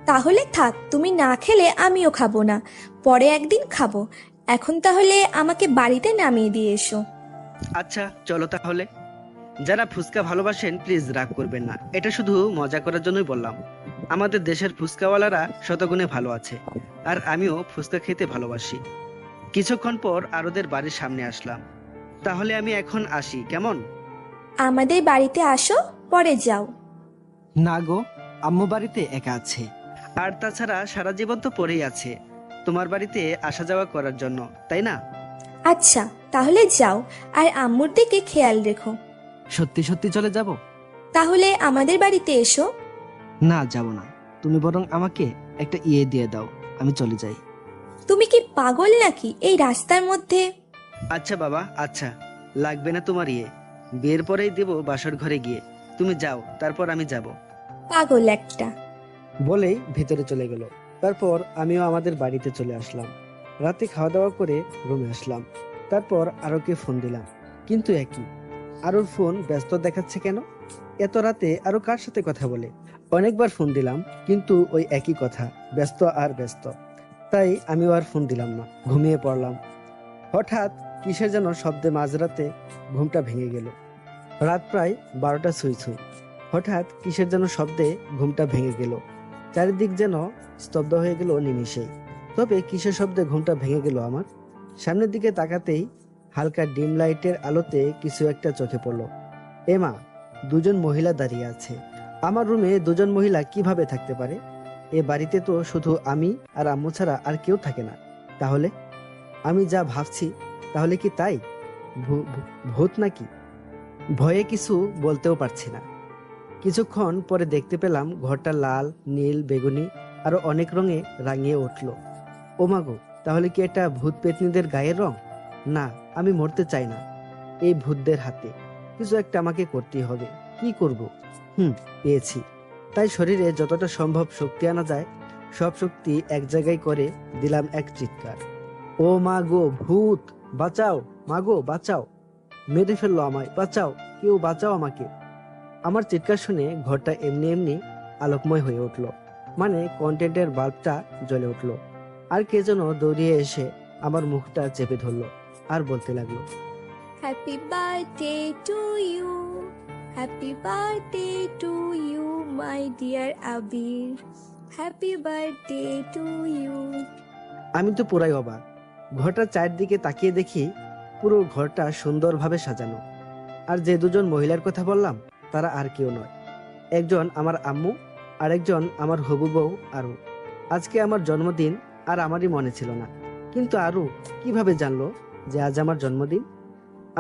তাহলে থাক, তুমি না খেলে আমিও খাবো না, পরে একদিন খাবো। এখন তাহলে আমাকে বাড়িতে নামিয়ে দিয়ে এসো। আচ্ছা চলো তাহলে। যারা ফুচকা ভালোবাসেন প্লিজ রাগ করবেন না, এটা শুধু মজা করার জন্যই বললাম। আমাদের দেশের ফুচকাওয়ালারা শতগুণে ভালো আছে, আর আমিও ফুচকা খেতে ভালোবাসি। কিছুক্ষণ পর আরোদের বাড়ির সামনে আসলাম। তাহলে আমি এখন আসি, কেমন? আমাদের বাড়িতে আসো, পরে যাও। না গো, আম্মু বাড়িতে একা আছে। আর তাছাড়া সারা জীবন তো পড়েই আছে তোমার বাড়িতে আসা যাওয়া করার জন্য, তাই না? আচ্ছা তাহলে যাও, আর আম্মুর দিকে খেয়াল রেখো। সত্যি সত্যি চলে যাব? তাহলে আমাদের বাড়িতে এসো। না, যাব না। তুমি বরং আমাকে একটা ইয়ে দিয়ে দাও, আমি চলে যাই। তুমি কি পাগল নাকি, এই রাস্তার মধ্যে? আচ্ছা বাবা, আচ্ছা, লাগবে না তোমার ইয়ে, বিয়ের পরেই দেব বাসর ঘরে গিয়ে। তুমি যাও, তারপর আমি যাব। পাগল একটা। বলেই ভিতরে চলে গেল। তারপর আমিও আমাদের বাড়িতে চলে আসলাম। রাতে খাওয়া দাওয়া করে রুমে আসলাম। তারপর আরোকে ফোন দিলাম, কিন্তু একই, আরোর ফোন ব্যস্ত দেখাচ্ছে কেন? এত রাতে আরো কার সাথে কথা বলে? অনেকবার ফোন দিলাম, কিন্তু ওই একই কথা, ব্যস্ত আর ব্যস্ত। তাই আমিও আর ফোন দিলাম না, ঘুমিয়ে পড়লাম। হঠাৎ কিসের যেন শব্দে মাঝরাতে ঘুমটা ভেঙে গেল। রাত প্রায় 12টা ছুঁই ছুঁই। হঠাৎ কিসের যেন শব্দে ঘুমটা ভেঙে গেল। চারিদিক যেন স্তব্ধ হয়ে গেল নিমিষেই। তবে কিসের শব্দে ঘুমটা ভেঙে গেল আমার? সামনের দিকে তাকাতেই হালকা ডিম লাইটের আলোতে কিছু একটা চোখে পড়লো। এমা, দুজন মহিলা দাঁড়িয়ে আছে। আমার রুমে দুজন মহিলা কিভাবে থাকতে পারে? এ বাড়িতে তো শুধু আমি আর আম্মু ছাড়া আর কেউ থাকে না। তাহলে আমি যা ভাবছি, তাহলে কি তাই? ভূত নাকি? ভয়ে কিছু বলতেও পারছি না। কিছুক্ষণ পরে দেখতে পেলাম ঘরটা লাল, নীল, বেগুনি আরো অনেক রঙে রাঙিয়ে উঠল। ও মাগো, তাহলে কি এটা ভূত পেতনিদের গায়ের রং? না, আমি মরতে চাই না এই ভূতদের হাতে। কিছু একটা আমাকে করতেই হবে। কি করব? পেয়েছি। তাই শরীরে যতটা সম্ভব শক্তি আনা যায়, সব শক্তি এক জায়গায় করে দিলাম এক চিৎকার। ও মা গো, ভূত বাঁচাও! মাগো বাঁচাও! মেরে ফেললো আমায়, বাঁচাও! কেউ বাঁচাও আমাকে! আমার চিৎকার শুনে ঘরটা এমনি এমনি আলোকময় হয়ে উঠল, মানে কন্টেন্টের বাল্বটা জ্বলে উঠল। আর কে যেন দৌড়িয়ে এসে আমার মুখটা চেপে ধরলো আর বলতে লাগলো, happy birthday to you, happy birthday to you my dear Abir, happy birthday to you. আমি তো পুরাই অবাক। ঘরটার চারদিকে তাকিয়ে দেখি পুরো ঘরটা সুন্দরভাবে সাজানো। আর যে দুজন মহিলার কথা বললাম, তারা আর কেউ নয়। একজন আমার আম্মু, আর একজন আমার হবু বউ আরু। আজকে আমার জন্মদিন, আর আমারই মনে ছিল না। কিন্তু আরু কিভাবে জানলো যে আজ আমার জন্মদিন?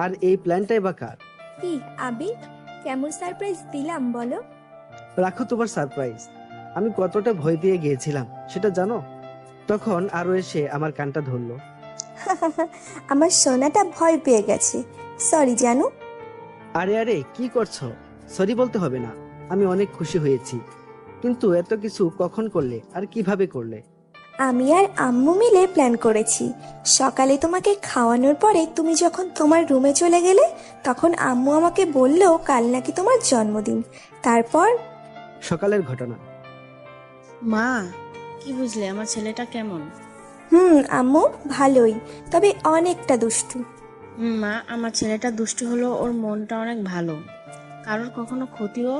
আর এই প্ল্যানটাই বা কার? কি আবির, কেমন সারপ্রাইজ দিলাম বলো? রাখো তোমার সারপ্রাইজ। আমি কতটা ভয় পেয়ে গিয়েছিলাম সেটা জানো? তখন আরু এসে আমার কানটা ধরলো। আমার সোনাটা ভয় পেয়ে গেছে, সরি জানু। আরে আরে, কি করছো? সরি বলতে হবে না। আমি অনেক খুশি হয়েছি, কিন্তু এত কিছু কখন করলে আর কিভাবে করলে? আমি আর আম্মু মিলে প্ল্যান করেছি। সকালে তোমাকে খাওয়ানোর পরে তুমি যখন তোমার রুমে চলে গেলে, তখন আম্মু আমাকে বললো কাল নাকি তোমার জন্মদিন। তারপর সকালের ঘটনা। মা, কি বুঝলে আমার ছেলেটা কেমন? আম্মু ভালোই, তবে অনেকটা দুষ্টু। মা, আমার ছেলেটা দুষ্টু হলো, ওর মনটা অনেক ভালো। কারোর কখনো ক্ষতিও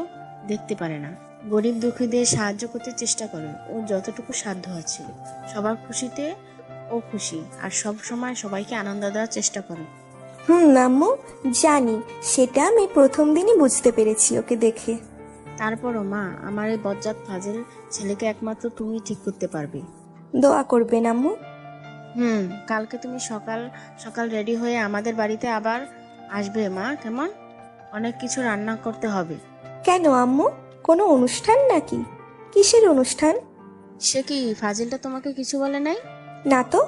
দেখতে পারে না। গরিব দুঃখীদের সাহায্য করতে চেষ্টা করে, ও যতটুকু সাধ্য আছে। সবার খুশিতে ও খুশি, আর সব সময় সবাইকে আনন্দ দেওয়ার চেষ্টা করে। আম্মু জানি, সেটা আমি প্রথম দিনই বুঝতে পেরেছি ওকে দেখে। তারপরও মা, আমার এই বজ্জাত ফাজিল ছেলেকে একমাত্র তুমি ঠিক করতে পারবে। দোয়া করবেন আম্মু। কালকে তুমি সকাল সকাল রেডি হয়ে আমাদের বাড়িতে আবার আসবে মা, কেমন? অনেক কিছু রান্না করতে হবে। কেন আম্মু, কোনো অনুষ্ঠান নাকি? কিসের অনুষ্ঠান? সে কি, ফাজিলটা তোমাকে কিছু বলে নাই? না তো।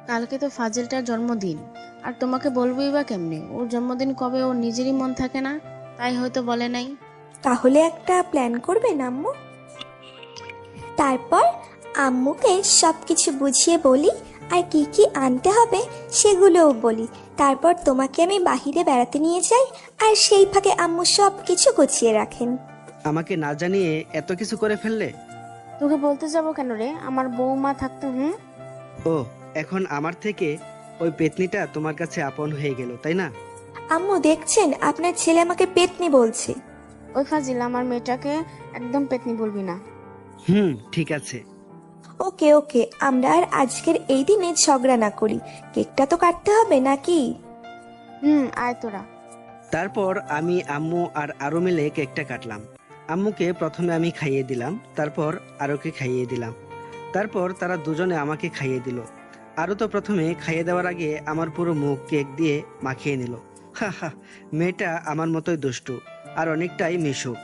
কালকে তো ফাজিলটার জন্মদিন, আর তোমাকে বলবোই বা কেমনে? ওর জন্মদিন কবে ওর নিজেরই মন থাকে না, তাই হয়তো বলে নাই। তাহলে একটা প্ল্যান করবেন আম্মু? তারপর আম্মুকে সবকিছু বুঝিয়ে বলি, আর কি কি আনতে হবে সেগুলোও বলি। তারপর তোমাকে আমি বাহিরে বেড়াতে নিয়ে যাই, আর সেই ফাঁকে আম্মু সব কিছু গুছিয়ে রাখেন। আমাকে না জানিয়ে এত কিছু করে ফেললে? তোকে বলতে যাবো কেন রে? আমার বৌমা থাকতো। ও, এখন আমার থেকে ওই পেতনিটা তোমার কাছে আপন হয়ে গেল, তাই না? আম্মু দেখছেন, আপনার ছেলে আমাকে পেতনি বলছে। ওই ফাজিল, আমার মেয়েটাকে একদম পেতনি বলবি না। ঠিক আছে। ওকে ওকে, আমরা আর আজকের এই দিনে ঝগড়া না করি। কেকটা তো কাটতে হবে নাকি? আয় তোরা। তারপর আমি, আম্মু আর আরো মিলে কেকটা কাটলাম। আম্মুকে প্রথমে আমি খাইয়ে দিলাম, তারপর আরোকে খাইয়ে দিলাম, তারপর তারা দুজনে আমাকে খাইয়ে দিল। আরো তো প্রথমে খাইয়ে দেওয়ার আগে আমার পুরো মুখ কেক দিয়ে মাখিয়ে নিল। মেয়েটা আমার মতোই দুষ্টু আর অনেকটাই মিশুক।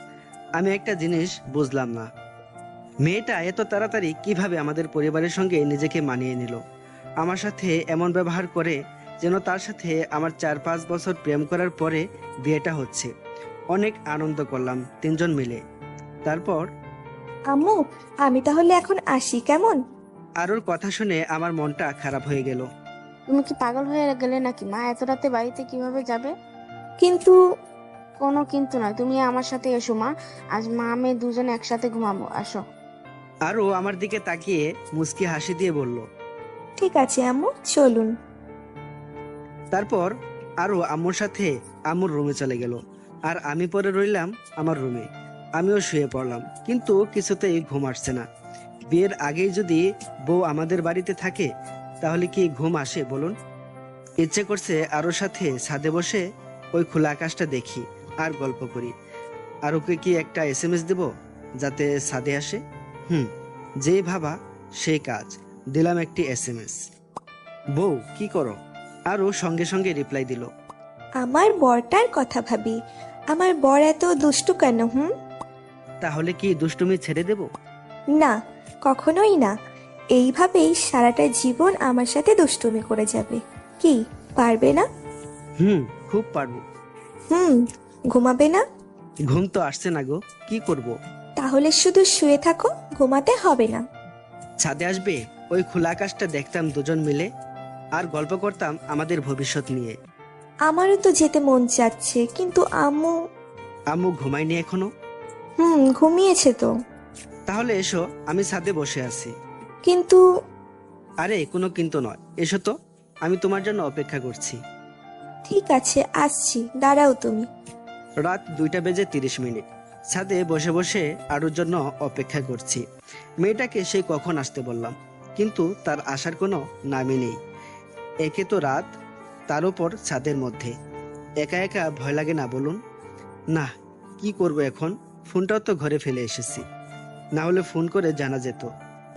আমি একটা জিনিস বুঝলাম না, মেয়েটা এত তাড়াতাড়ি কিভাবে আমাদের পরিবারের সঙ্গে নিজেকে মানিয়ে নিল। আমার সাথে এমন ব্যবহার করে যেন তার সাথে আমার 4-5 বছর প্রেম করার পরে বিয়েটা হচ্ছে। অনেক আনন্দ করলাম তিনজন মিলে। তারপর আম্মু, আমি তাহলে এখন আসি, কেমন? আরোর কথা শুনে আমার মনটা খারাপ হয়ে গেল। তুমি কি পাগল হয়ে গেলে নাকি মা? এত রাতে বাড়িতে কিভাবে যাবে? কিন্তু কোনো কিন্তু নয়, তুমি আমার সাথে এসো মা। আজ মা আমি দুজনে একসাথে ঘুমাবো, আসো। আরও আমার দিকে তাকিয়ে মুচকি হাসি দিয়ে বলল, ঠিক আছে আম্মু, চলুন। তারপর আরও আম্মুর সাথে আম্মুর রুমে চলে গেল, আর আমি পরে রইলাম আমার রুমে। আমিও শুয়ে পড়লাম, কিন্তু কিছুতেই ঘুম আসছে না। বিয়ের আগেই যদি বউ আমাদের বাড়িতে থাকে তাহলে কি ঘুম আসে বলুন? ইচ্ছে করছে আরোর সাথে ছাদে বসে ওই খোলা আকাশটা দেখি আর গল্প করি। আর ওকে কি একটা SMS দেব যাতে ছাদে আসে? যেই ভাবা সেই কাজ, দিলাম একটি SMS। বউ কি করো? আরও সঙ্গে সঙ্গে রিপ্লাই দিল, আমার বরটার কথা ভাবি। আমার বর এত দুষ্টু কেন? তাহলে কি দুষ্টুমি ছেড়ে দেব? না, কখনোই না। এইভাবেই সারাটা জীবন আমার সাথে দুষ্টুমি করে যাবে। কি পারবে না? খুব পারবো। ঘুমাবে না? ঘুম তো আসছে না গো, কি করব? তাহলে শুধু শুয়ে থাকো, ঘুমাতে হবে না। ছাদে আসবে, ওই খোলা আকাশটা দেখতাম দুজন মিলে আর গল্প করতাম আমাদের ভবিষ্যৎ নিয়ে। আমারও তো যেতে মন চাচ্ছে, কিন্তু আম্মু। আম্মু ঘুমায়নি এখনো? ঘুমিয়েছে তো। তাহলে এসো, আমি ছাদে বসে আছি। কিন্তু আরে কোনো কিন্তু নয়, এসো তো, আমি তোমার জন্য অপেক্ষা করছি। ঠিক আছে, আসছি, দাঁড়াও তুমি। রাত 2:30 ছাদে বসে বসে আরুর জন্য অপেক্ষা করছি। মেয়েটাকে সেই কখন আসতে বললাম, কিন্তু তার আসার কোনো নামই নেই। একে তো রাত, তার উপর ছাদের মধ্যে। একা একা ভয় লাগে না বলুন? না, কি করব এখন? ফোনটাও তো ঘরে ফেলে এসেছি, না হলে ফোন করে জানা যেত।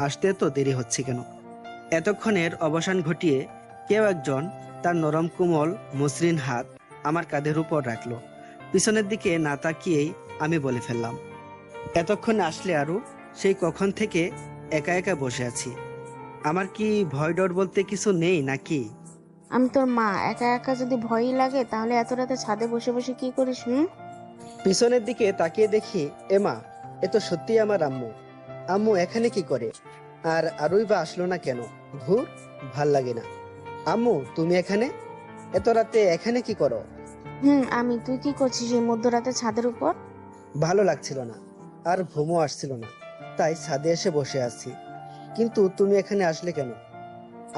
আসতে তো দেরি হচ্ছে কেন? এতক্ষণের অবসান ঘটিয়ে কেউ একজন তার নরম কোমল মসৃণ হাত আমার কাঁধের উপর রাখলো। পিছনের দিকে না তাকিয়েই আমি বলে ফেললাম, এতক্ষণ আসলে আরু? সেই কখন থেকে একা একা বসে আছি। আমার কি ভয় ডর বলতে কিছু নেই নাকি? আমি তোর মা, একা একা যদি ভয়ই লাগে তাহলে এত রাতে ছাদে বসে বসে কি করিস? পিছনের দিকে তাকিয়ে দেখি এমা, এ তো সত্যি আমার আম্মু। আম্মু এখানে কি করে? আর আরুই বা আসলো না কেন? ধুর, ভাল লাগে না। আম্মু তুমি এখানে? এত রাতে এখানে কি করো? তুই কি করছিস এই মধ্যরাতে ছাদের উপর? ভালো লাগছিল না, আর ঘুমও আসছিল না, তাই ছাদে এসে বসে আছি। কিন্তু তুমি এখানে আসলে কেন?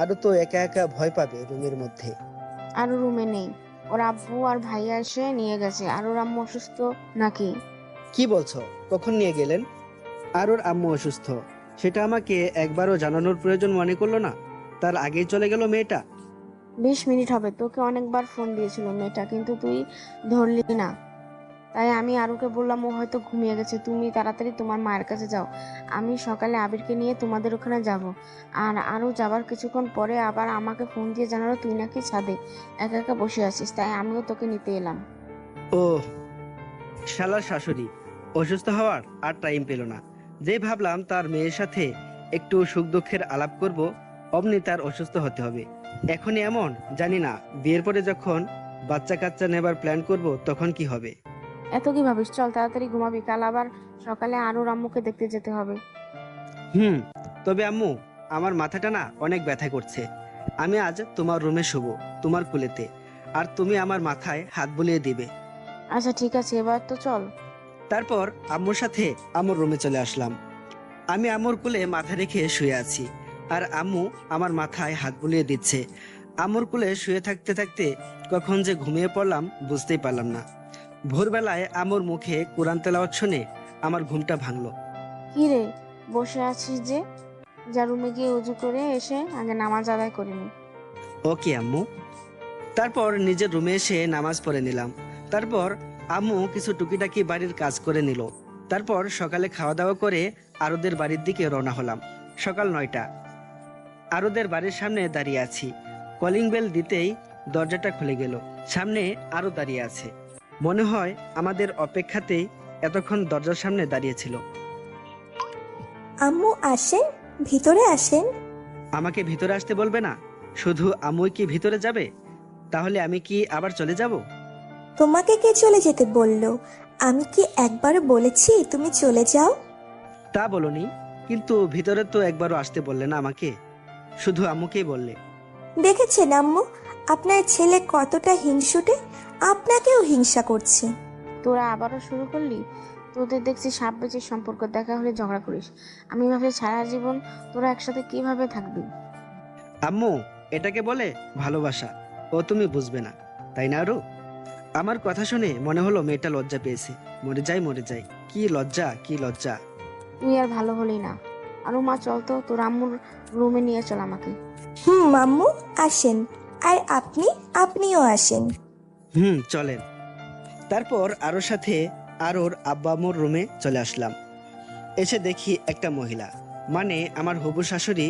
আরো তো একা একা ভয় পাবে রুমের মধ্যে। আরও রুমে নেই, ওর আব্বু আর ভাইয়া এসে নিয়ে গেছে। আর ওর আম্মু অসুস্থ নাকি? কি বলছো? কখন নিয়ে গেলেন? আর ওর আম্মু অসুস্থ, সেটা আমাকে একবারও জানানোর প্রয়োজন মনে করলো না? তার আগেই চলে গেল মেয়েটা। 20 মিনিট হবে, তোকে অনেকবার ফোন দিয়েছিল মেয়েটা, কিন্তু তুই ধরলি না। তাই আমি আরুকে বললাম ও হয়তো ঘুমিয়ে গেছে, তুমি তাড়াতাড়ি তোমার মায়ের কাছে যাও। আমি সকালে আবিরকে নিয়ে তোমাদের ওখানে যাব। আর আরু যাবার কিছুক্ষণ পরে আবার আমাকে ফোন দিয়ে জানালো তুই নাকি ছাদে একা একা বসে আছিস, তাই আমিও তোকে নিতে এলাম। ও, শালার শাশুড়ি অসুস্থ হওয়ার আর টাইম পেল না। যে ভাবলাম তার মেয়ের সাথে একটু সুখ দুঃখের আলাপ করব, অমনি তার অসুস্থ হতে হবে। এখনই এমন, জানি না বিয়ের পরে যখন বাচ্চা কাচ্চা নেবার প্ল্যান করব তখন কি হবে। এত কি ভাবিস, চল তাড়াতাড়ি ঘুমাবি, কাল আবার সকালে আরুর আম্মুকে দেখতে যেতে হবে। তবে আম্মু, আমার মাথাটা না অনেক ব্যথা করছে। আমি আজ তোমার রুমে শুব, তোমার কুলেতে, আর তুমি আমার মাথায় হাত বুলিয়ে দিবে। আচ্ছা ঠিক আছে, এবার তো চল। তারপর আম্মুর সাথে আম্মুর রুমে চলে আসলাম। আমি আম্মুর কোলে মাথা রেখে শুয়ে আছি, আর আম্মু আমার মাথায় হাত বুলিয়ে দিচ্ছে। আম্মুর কোলে শুয়ে থাকতে থাকতে কখন যে ঘুমিয়ে পড়লাম বুঝতেই পারলাম না। ভোরবেলায় আম্মুর মুখে কোরআন তেলাওয়াত শুনে আমার ঘুমটা ভাঙলো। কি রে, বসে আছিস যে? যা রুমে গিয়ে উজু করে এসে আগে নামাজ আদায় করে নি। ওকে আম্মু। তারপর নিজের রুমে এসে নামাজ পড়ে নিলাম। তারপর আম্মু কিছু টুকিটাকি বাড়ির কাজ করে নিল। তারপর সকালে খাওয়া দাওয়া করে আরুদের বাড়ির দিকে রওনা হলাম। সকাল 9টা। আরুদের বাড়ির সামনে দাঁড়িয়ে আছি। কলিং বেল দিতেই দরজাটা খুলে গেল। সামনে আরু দাঁড়িয়ে আছে। মনে হয় আমাদের অপেক্ষাতেই এতক্ষণ দরজার সামনে দাঁড়িয়েছিল। আম্মু আসেন, ভিতরে আসেন। আমাকে ভিতরে আসতে বলবে না? শুধু আম্মুই কি ভিতরে যাবে? তাহলে আমি কি আবার চলে যাব? তোমাকে কে চলে যেতে বললো? আমি কি একবার বলেছি তুমি চলে যাও? তা বলনি, কিন্তু ভিতরে তো একবারও আসতে বললে না আমাকে, শুধু আম্মুকেই বললে। দেখেছেন আম্মু, আপনার ছেলে কতটা হিংসুটে, আপনাকেও হিংসা করছে। তোরা আবারও শুরু করলি? তোদের দেখছি সাপ বেচের সম্পর্ক, দেখা হলে ঝগড়া করিস। আমি ভাবছি সারা জীবন তোরা একসাথে কিভাবে থাকবি। আম্মু, এটাকে বলে ভালোবাসা। ও তুমি বুঝবে না, তাই না আরু? আমার কথা শুনে মনে হলো মেয়েটা লজ্জা পেয়েছে। মরে যাই মরে যাই, কি লজ্জা কি লজ্জা। তুই আর ভালো হলি না। আরু মা, চল তো, তোর আম্মুর রুমে নিয়ে চল আমাকে। আম্মু আসেন, আর আপনিও আসেন। চলেন। তারপর আরোর সাথে আরোর আব্বা আম্মুর রুমে চলে আসলাম। এসে দেখি একটা মহিলা, মানে আমার হবু শাশুড়ি,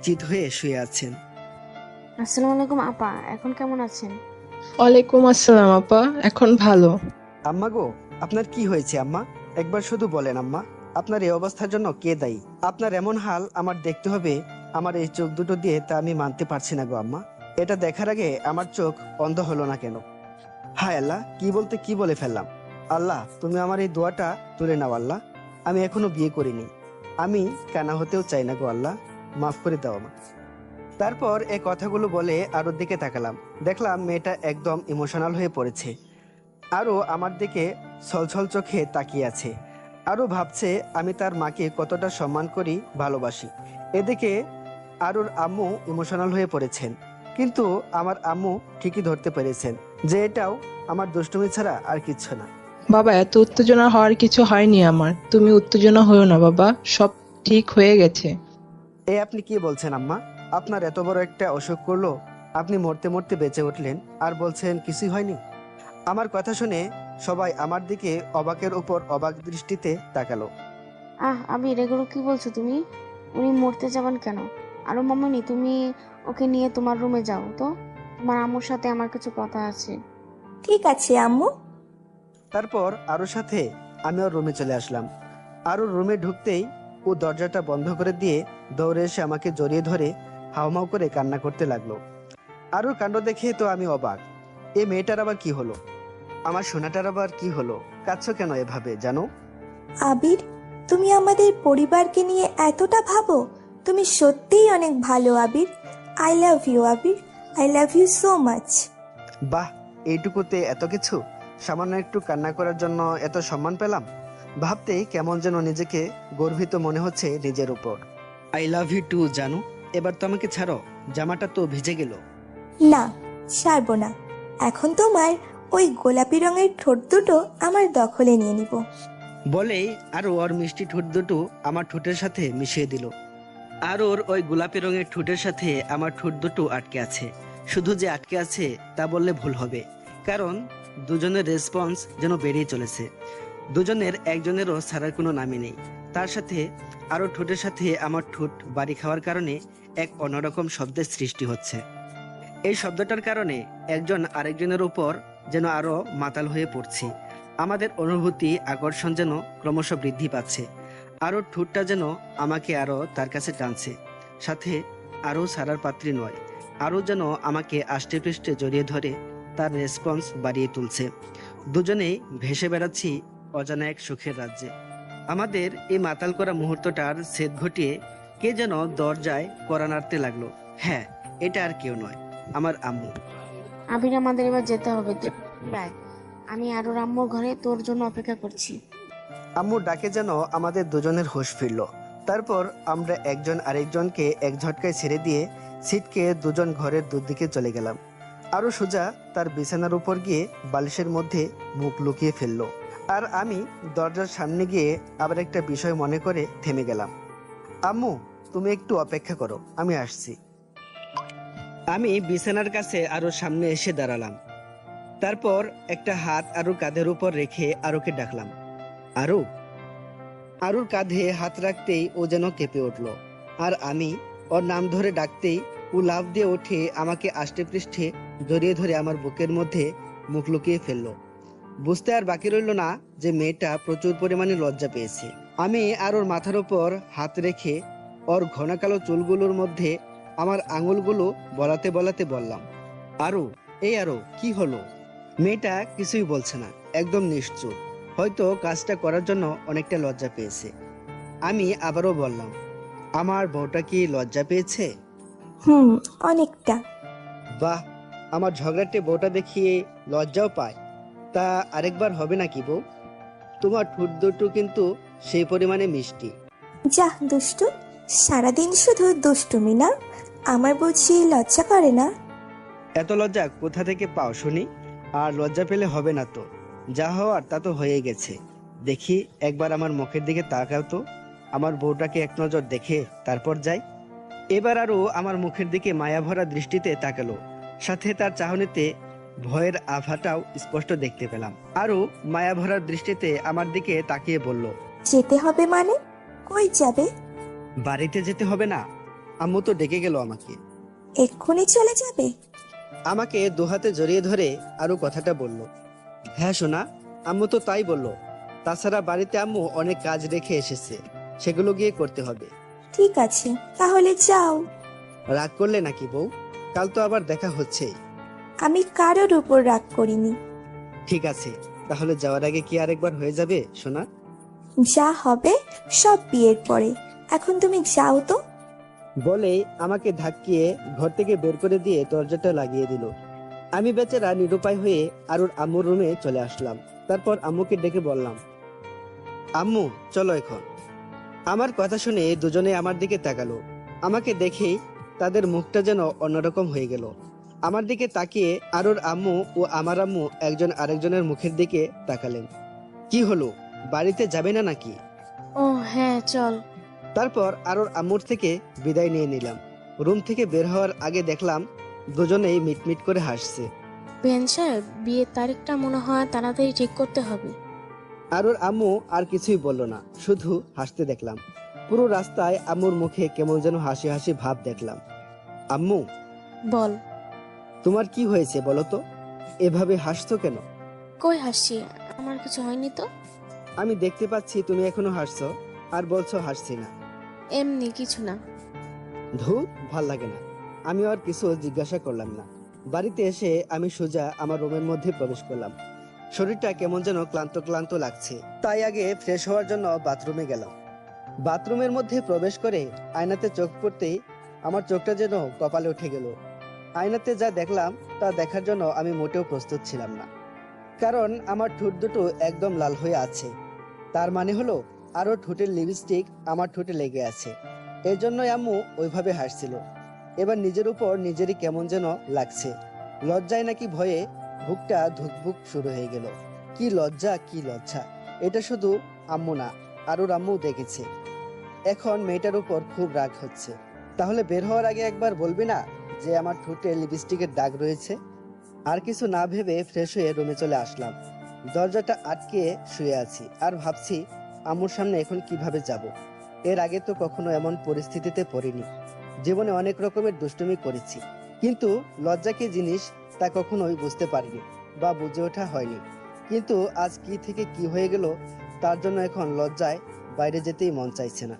চিত হয়ে শুয়ে আছেন। আসসালামু আলাইকুম আপা, এখন কেমন আছেন? ওয়ালাইকুম আসসালাম আপা, এখন ভালো। আম্মা গো, আপনার কি হয়েছে আম্মা? একবার শুধু বলেন আম্মা, আপনার এই অবস্থার জন্য কে দায়ী? আপনার এমন হাল আমার দেখতে হবে আমার এই চোখ দুটো দিয়ে, তা আমি মানতে পারছি না গো আম্মা। এটা দেখার আগে আমার চোখ অন্ধ হলো না কেন? হায় আল্লাহ, কি বলতে কি বলে ফেললাম। আল্লাহ, তুমি আমার এই দোয়াটা তুলে নাও আল্লাহ। আমি এখনো বিয়ে করিনি, আমি কানা হতেও চাই না গো আল্লাহ, মাফ করে দাও আমার। তারপর এই কথাগুলো বলে আরোর দিকে তাকালাম। দেখলাম মেয়েটা একদম ইমোশনাল হয়ে পড়েছে। আরও আমার দিকে ছলছল চোখে তাকিয়ে আছে। আরও ভাবছে আমি তার মাকে কতটা সম্মান করি, ভালোবাসি। এদিকে আরুর আম্মু ইমোশনাল হয়ে পড়েছেন, কিন্তু আমার আম্মু ঠিকই ধরতে পেরেছেন যে এটাও আমার দুষ্টুমি ছাড়া আর কিচ্ছু না। বাবা, এত উত্তেজনা হওয়ার কিছু হয়নি আমার, তুমি উত্তেজনা হয়েও না বাবা, সব ঠিক হয়ে গেছে। আপনি কি বলছেন আম্মা? আপনার এত বড় একটা অসুখ করলো, আপনি মরতে মরতে বেঁচে উঠলেন, আর বলছেন কিছুই হয়নি? আমার কথা শুনে সবাই আমার দিকে অবাকের উপর অবাক দৃষ্টিতে তাকালো। আবির, এগুলো কি বলছো তুমি? উনি মরতে যাবেন কেন? আরো মামনি, তুমি ওকে নিয়ে তোমার রুমে যাও তো, তোমার আম্মুর সাথে আমার কিছু কথা আছে। ঠিক আছে আম্মু। তারপর আরুর সাথে আমি ওর রুমে চলে আসলাম। আরুর রুমে ঢুকতেই ও দরজাটা বন্ধ করে দিয়ে দৌড়ে এসে আমাকে জড়িয়ে ধরে হাউমাউ করে কান্না করতে লাগলো। আরুর কাণ্ড দেখে তো আমি অবাক। এই মেয়েটার আবার কি হলো? আমার সোনাটার আবার কি হলো? কাঁদছো কেন এভাবে জানো? আবির, তুমি আমাদের পরিবারকে নিয়ে এতটা ভাবো? তুমি সত্যিই অনেক ভালো Abir. I love you Abir, I love you so much. বাহ, এইটুকুতে এত কিছু! সামান্য একটু কান্না করার জন্য এত সম্মান পেলাম। ভাবতেই কেমন যেন নিজেকে গর্বিত মনে হচ্ছে নিজের উপর। আই লাভ ইউ টু জানু। এবার তো আমাকে ছাড়ো, জামাটা তো ভিজে গেল। না, ছাড়বো না। এখন তোমার ওই গোলাপি রঙের ঠোঁট দুটো আমার দখলে নিয়ে নিব। বলেই আরও ওর মিষ্টি ঠোঁট দুটো আমার ঠোঁটের সাথে মিশিয়ে দিল। আর ওর ওই গোলাপি রঙের ঠোঁটের সাথে আমার ঠোঁট দুটো আটকে আছে। শুধু যে আটকে আছে তা বললে ভুল হবে, কারণ দুজনের রেসপন্স যেন বেড়েই চলেছে। দুজনের একজনেরও ছাড়ার কোনো নামই নেই। তার সাথে আরও ঠোঁটের সাথে আমার ঠোঁট বাড়ি খাওয়ার কারণে এক অন্যরকম শব্দের সৃষ্টি হচ্ছে। এই শব্দটার কারণে একজন আরেকজনের উপর যেন আরো মাতাল হয়ে পড়ছি। আমাদের অনুভূতি আকর্ষণ যেন ক্রমশ বৃদ্ধি পাচ্ছে। আরো ঠোঁটটা যেন আমাকে আরো তার কাছে টানছে, সাথে আরো সারার পাত্রী নয়, আরো যেন আমাকে আষ্টে পৃষ্ঠে জড়িয়ে ধরে তার রেসপন্স বাড়িয়ে তুলছে। দুজনেই ভেসে বেড়াচ্ছি অজানা এক সুখের রাজ্যে। আমাদের এই মাতাল করা মুহূর্তটার ছেদ ঘটিয়ে কে যেন দরজায় কড়া নাড়তে লাগলো। হ্যাঁ, এটা আর কেউ নয়, আমার আম্মু। আবির, আমাদের এবার যেতে হবে। তুই প্রায়, আমি আরো আম্মুর ঘরে তোর জন্য অপেক্ষা করছি। আম্মুর ডাকে যেন আমাদের দুজনের হুঁশ ফিরল। তারপর আমরা একজন আরেকজনকে এক ঝটকায় ছেড়ে দিয়ে সিটকে দুজন ঘরের দুদিকে চলে গেলাম। আরও সোজা তার বিছানার উপর গিয়ে বালিশের মধ্যে মুখ লুকিয়ে ফেললো। আর আমি দরজার সামনে গিয়ে আবার একটা বিষয় মনে করে থেমে গেলাম। আম্মু, তুমি একটু অপেক্ষা করো, আমি আসছি। আমি বিছানার কাছে আরো সামনে এসে দাঁড়ালাম। তারপর একটা হাত আরুর কাঁধের উপর রেখে আরুকে ডাকলাম। আরু। আরুর কাঁধে হাত রাখতেই ও যেন কেঁপে উঠল। আর আমি ওর নাম ধরে ডাকতেই ও লাফ দিয়ে উঠে আমাকে আষ্টে পৃষ্ঠে জড়িয়ে ধরে আমার বুকের মধ্যে মুখ লুকিয়ে ফেললো। বুঝতে আর বাকি রইল না যে মেয়েটা প্রচুর পরিমাণে লজ্জা পেয়েছে। আমি আর ওর মাথার উপর হাত রেখে ওর ঘন কালো চুলগুলোর মধ্যে আমার আঙুলগুলো বলাতে বলাতে বললাম, আরু, এই আরু, কি হলো? মেয়েটা কিছুই বলছে না, একদম নিশ্চুপ। হয়তো কাজটা করার জন্য অনেকটা লজ্জা পেয়েছে। আমি আবারও বললাম, আমার বউটা কি লজ্জা পেয়েছে? অনেকটা। বাহ, আমার ঝগড়াটে বউটা দেখিয়ে লজ্জাও পায়। তা আরেকবার হবে নাকি বউ? তোমার ঠোঁট দুটো কিন্তু সেই পরিমাণে মিষ্টি। যা দুষ্টু, সারাদিন শুধু দুষ্টুমি না? আমার বুঝি লজ্জা করে না? এত লজ্জা কোথা থেকে পাও শুনি? আর লজ্জা পেলে হবে না তো, যা হওয়ার তা তো হয়ে গেছে। দেখি একবার আমার মুখের দিকে তাকাও তো, আমার বউটাকে এক নজর দেখে তারপর যাই। এবার আরও আমার মুখের দিকে মায়া ভরা দৃষ্টিতে তাকালো, সাথে তার চাহনিতে ভয়ের আভাটাও স্পষ্ট দেখতে পেলাম। আরও মায়া ভরা দৃষ্টিতে আমার দিকে তাকিয়ে বলল, যেতে হবে মানে? কই যাবে? বাড়িতে যেতে হবে না? আম্মু তো ডেকে গেল আমাকে। এক্ষুনি চলে যাবে? আমাকে দুহাতে জড়িয়ে ধরে আরো কথাটা বলল। হ্যাঁ সোনা, আম্মু তো তাই বলল। তাছাড়া বাড়িতে আম্মু অনেক কাজ রেখে এসেছে, সেগুলো গিয়ে করতে হবে। ঠিক আছে, তাহলে যাও। রাগ করলে নাকি বউ? কাল তো আবার দেখা হচ্ছেই। আমি কারোর উপর রাগ করিনি। ঠিক আছে, তাহলে যাওয়ার আগে কি আরেকবার হয়ে যাবে সোনা? যা হবে সব বিয়ের পরে। এখন তুমি যাও তো। বলেই আমাকে ধাক্কিয়ে ঘর থেকে বের করে দিয়ে দরজাটা লাগিয়ে দিল। আমি বেচারা নিরুপায় হয়ে আরুর আম্মুর রুমে চলে আসলাম। তারপর আম্মুকে ডেকে বললাম, আম্মু চলো এখন। আমার কথা শুনে দুজনে আমার দিকে তাকালো। আমাকে দেখেই তাদের মুখটা যেন অন্যরকম হয়ে গেল। আমার দিকে তাকিয়ে আরুর আম্মু ও আমার আম্মু একজন আরেকজনের মুখের দিকে তাকালেন। কি হলো, বাড়িতে যাবে না নাকি? ও হ্যাঁ, চল। তারপর আরুর আম্মুর থেকে বিদায় নিয়ে নিলাম। রুম থেকে বের হওয়ার আগে দেখলাম দুজনেই মিটমিট করে হাসছে। বেন সাহেব, বিয়ের তারিখটা মনে হয় তাড়াতাড়ি ঠিক করতে হবে। আরুর আম্মু আর কিছুই বলল না, শুধু হাসতে দেখলাম। পুরো রাস্তায় আম্মুর মুখে কেমন যেন হাসি হাসি ভাব দেখলাম। আম্মু, বল। তোমার কি হয়েছে বলো তো? এভাবে হাসছো কেন? কই হাসছি? আমার কিছু হয়নি তো। আমি দেখতে পাচ্ছি তুমি এখনো হাসছো, আর বলছো হাসছি না। এমনি কিছু না। ধুর, ভাল লাগে না। আমি আর কিছু জিজ্ঞাসা করলাম না। বাড়িতে এসে আমি সোজা আমার রুমের মধ্যে প্রবেশ করলাম। শরীরটা কেমন যেন ক্লান্ত ক্লান্ত লাগছে, তাই আগে ফ্রেশ হওয়ার জন্য বাথরুমে গেলাম। বাথরুমের মধ্যে প্রবেশ করে আয়নাতে চোখ পড়তেই আমার চোখটা যেন কপালে উঠে গেল। আয়নাতে যা দেখলাম তা দেখার জন্য আমি মোটেও প্রস্তুত ছিলাম না, কারণ আমার ঠোঁট দুটো একদম লাল হয়ে আছে। তার মানে হলো আরো ঠোঁটের লিপস্টিক আমার ঠোঁটে লেগে আছে। এর জন্যই আম্মু ওইভাবে হাসছিল। এবার নিজের উপর নিজেরই কেমন যেন লাগছে। লজ্জায় নাকি ভয়ে বুকটা ধুকবুক শুরু হয়ে গেল। কি লজ্জা, কি লজ্জা! এটা শুধু আম্মু না, আরও আম্মু দেখেছে। এখন মেয়েটার উপর খুব রাগ হচ্ছে। তাহলে বের হওয়ার আগে একবার বলবি না যে আমার ঠোঁটে লিপস্টিকের দাগ রয়েছে? আর কিছু না ভেবে ফ্রেশ হয়ে রুমে চলে আসলাম। দরজাটা আটকে শুয়ে আছি আর ভাবছি আম্মুর সামনে এখন কিভাবে যাব। এর আগে তো কখনো এমন পরিস্থিতিতে পড়িনি। জীবনে অনেক রকমের দুষ্টুমি করেছি, কিন্তু লজ্জা কি জিনিস তা কখনোই বুঝতে পারিনি বা বুঝে ওঠা হয়নি। কিন্তু আজ কি থেকে কি হয়ে গেল, তার জন্য এখন লজ্জায় বাইরে যেতেই মন চাইছে না।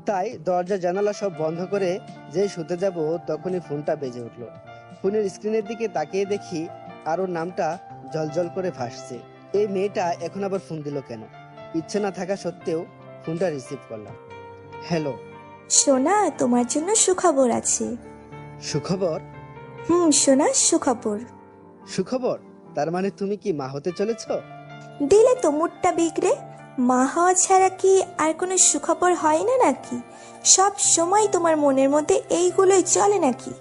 তাই দরজা জানালা সব বন্ধ করে যেই শুতে যাব তখনই ফোনটা বেজে উঠলো। ফোনের স্ক্রিনের দিকে তাকিয়ে দেখি আরও নামটা জলজল করে ভাসছে। এই মেয়েটা এখন আবার ফোন দিল কেন? ইচ্ছে না থাকা সত্ত্বেও ফোনটা রিসিভ করলাম। হ্যালো। সোনা, তোমার জন্য সুখবর আছে। সুখবর? সোনা, সুখবর। সুখবর? তার মানে তুমি কি মা হতে চলেছ? দিলে তো মুডটা বিগড়ে। মা হওয়া ছাড়া কি আর কোনো সুখবর হয় না নাকি? সব সময় তোমার মনের মধ্যে এইগুলোই চলে নাকি?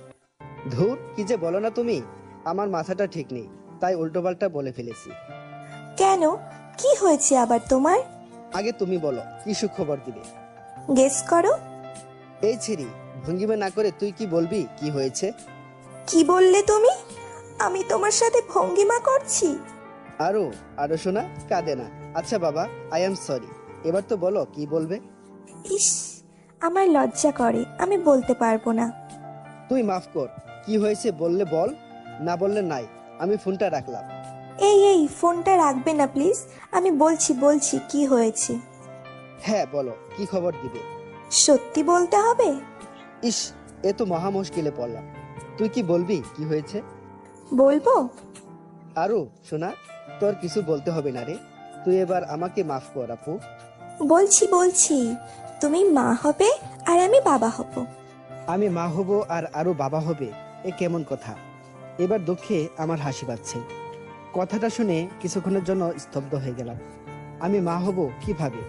ধুর, কি যে বলো না তুমি! আমার মাথাটা ঠিক নেই, তাই উল্টোপাল্টা বলে ফেলেছি। কেন, কি হয়েছে আবার তোমার? আগে তুমি বলো, কি সুখবর দিবে? গেস করো। এই ছিরি, ভঙ্গিমা না করে তুই কি বলবি কি হয়েছে? কি বললে তুমি? আমি তোমার সাথে ভঙ্গিমা করছি? আরো আরো শোনা, কাঁদে না। আচ্ছা বাবা, আই এম সরি। এবার তো বলো কি বলবে। ইস, আমার লজ্জা করে, আমি বলতে পারবো না। তুই মাফ কর, কি হয়েছে বললে বল, না বললে নাই। আমি ফোনটা রাখলাম। এই ফোনটা রাখবে না প্লিজ, আমি বলছি কি হয়েছে। হ্যাঁ বলো, কি খবর দিবে? সত্যি বলতে হবে? ইস, এ তো মহা মুশকিলে পড়লাম। তুই কি বলবি কি হয়েছে? বলবো? আরো শোনা, তোর কিছু বলতে হবে না রে। তুই এবার আমাকে মাফ কর আপু। বলছি, তুমি মা হবে আর আমি বাবা হব। আমি মা হব আর আরো বাবা হবে? এ কেমন কথা? এবার দুঃখে আমার হাসি পাচ্ছে। কথাটা শুনে কিছুক্ষণের জন্য স্তব্ধ হয়ে গেলাম। আমি মা হব কিভাবে?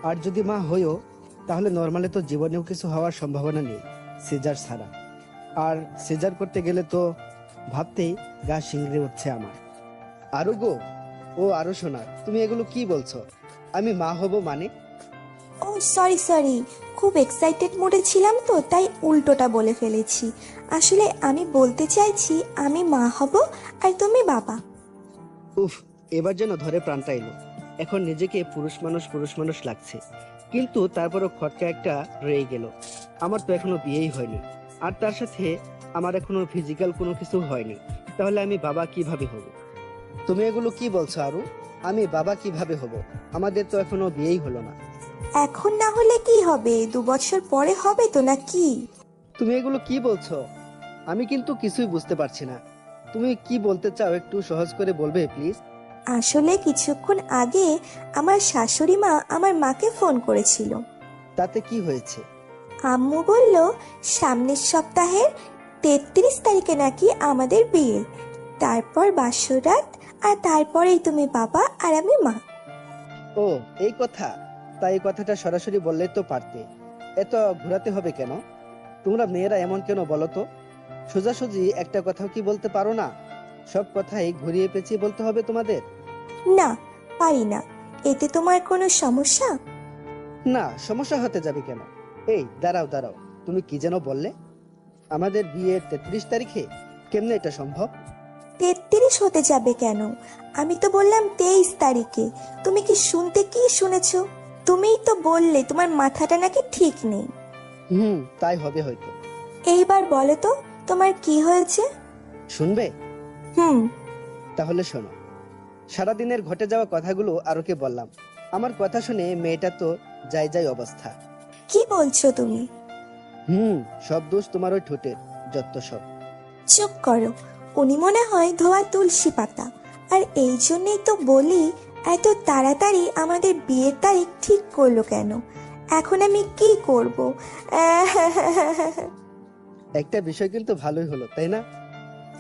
আর যদি মা হইও, তাহলে নর্মালে তো জীবনেও কিছু হওয়ার সম্ভাবনা নেই, সিজার ছাড়া। আর সিজার করতে গেলে তো ভাবতেই গা শিংড়ে উঠছে আমার। আরো গো, ও আরো শোনা, তুমি এগুলো কি বলছো? আমি মা হব মানে? ও সরি, খুব এক্সাইটেড মোডে ছিলাম তো, তাই উল্টোটা বলে ফেলেছি। আসলে আমি বলতে চাইছি আমি মা হব আর তুমি বাবা। উফ, এবার যেন ধরে প্রাণটা এলো। এখন নিজেকে পুরুষ মানুষ লাগছে, কিন্তু তারপরও খটকা একটা রয়ে গেল। আমার তো এখনো বিয়েই হয়নি, আর তার সাথে আমার এখনো ফিজিক্যাল কোনো কিছু হয়নি। তাহলে আমি বাবা কিভাবে হব? তুমি এগুলো কি বলছো আরু? আমি বাবা কিভাবে হব? আমাদের তো এখনো বিয়েই হলো না। এখন না হলে কি হবে, 2 বছর পরে হবে তো নাকি? তুমি এগুলো কি বলছো? আমি কিন্তু কিছুই বুঝতে পারছি না। তুমি কি বলতে চাও একটু সহজ করে বলবে প্লিজ? আসলে কিছুক্ষণ আগে আমার শাশুড়ি মা আমার মাকে ফোন করেছিল। তাতে কি হয়েছে? আম্মু বলল সামনের সপ্তাহের 33 তারিখে নাকি আমাদের বিয়ে, তারপর বাসরাত, আর তারপরেই তুমি বাবা আর আমি মা। ও, এই কথা? তাই এই কথাটা সরাসরি বললে তো পারতে। এত ঘোরাতে হবে কেন? তোমরা মেয়েরা এমন কেন বলো তো? সোজাসুজি একটা কথাও কি বলতে পারো না? সব কথাই ঘুরিয়ে পেঁচিয়ে বলতে হবে তোমাদের? না, পারি না। এতে তোমার কোনো সমস্যা? না, সমস্যা হতে যাবে কেন? এই দাঁড়াও, তুমি কি যেন বললে? আমাদের বিয়ে 33 তারিখে? কেমনে এটা সম্ভব? 33 হতে যাবে কেন? আমি তো বললাম 23 তারিখে। তুমি কি শুনেছো? তুমিই তো বললে তোমার মাথাটা নাকি ঠিক নেই। তাই হবে হয়তো। এইবার বলো তো তোমার কি হয়েছে? শুনবে? হুম। তাহলে শোনো। সারাদিনের ঘটে যাওয়া কথাগুলো আরোকে বললাম। আমার কথা শুনে মেয়েটা তো যাই অবস্থা। কি বলছো তুমি? সব দোষ তোমার ওই ঠোঁটের, যত সব। চুপ করো, উনি মনে হয় ধোয়া তুলসী পাতা। আর এই জন্যই তো বলি এত তাড়াতাড়ি আমাদের বিয়ের তারিখ ঠিক করলো কেন? এখন আমি কি করব? একটা বিষয় কিন্তু ভালোই হলো, তাই না?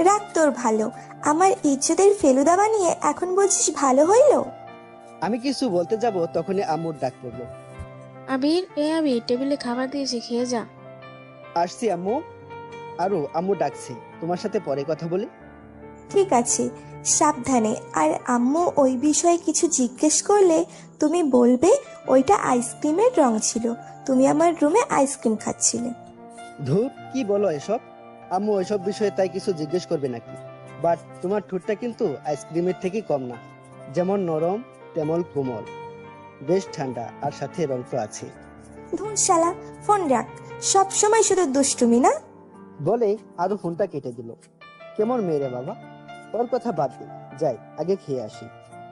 রাগ তোর ভালো। আমার ইজ্জতের ফেলুদা বানিয়ে এখন বলছিস ভালো হইল? আমি কিছু বলতে যাব তখনই আম্মুর ডাক পড়লো। আবির, আবির, টেবিলে খাবার দিয়েছি, খেয়ে যা। আসছি আম্মু। আরো আম্মু ডাকছে, তোমার সাথে পরে কথা বলি। ঠিক আছে, সাবধানে। আর আম্মু ওই বিষয়ে কিছু জিজ্ঞেস করলে তুমি বলবে ওইটা আইসক্রিমের রং ছিল, তুমি আমার রুমে আইসক্রিম খাচ্ছিলে। ধুর, কি বলো এসব? আম্মু ওইসব বিষয়ে তাই কিছু জিজ্ঞেস করবে নাকি? বাট তোমার ঠোঁটটা কিন্তু আইসক্রিমের থেকে কম না। যেমন নরম তেমন কোমল, বেশ ঠান্ডা, আর সাথে রং তো আছে। ধুর শালা, ফোন রাখ, সব সময় শুধু দুষ্টুমি না? বলে আরো ফোনটা কেটে দিল। কেমন মেয়ে রে বাবা, ওর কথা বাদ দে, যাই আগে খেয়ে আসি।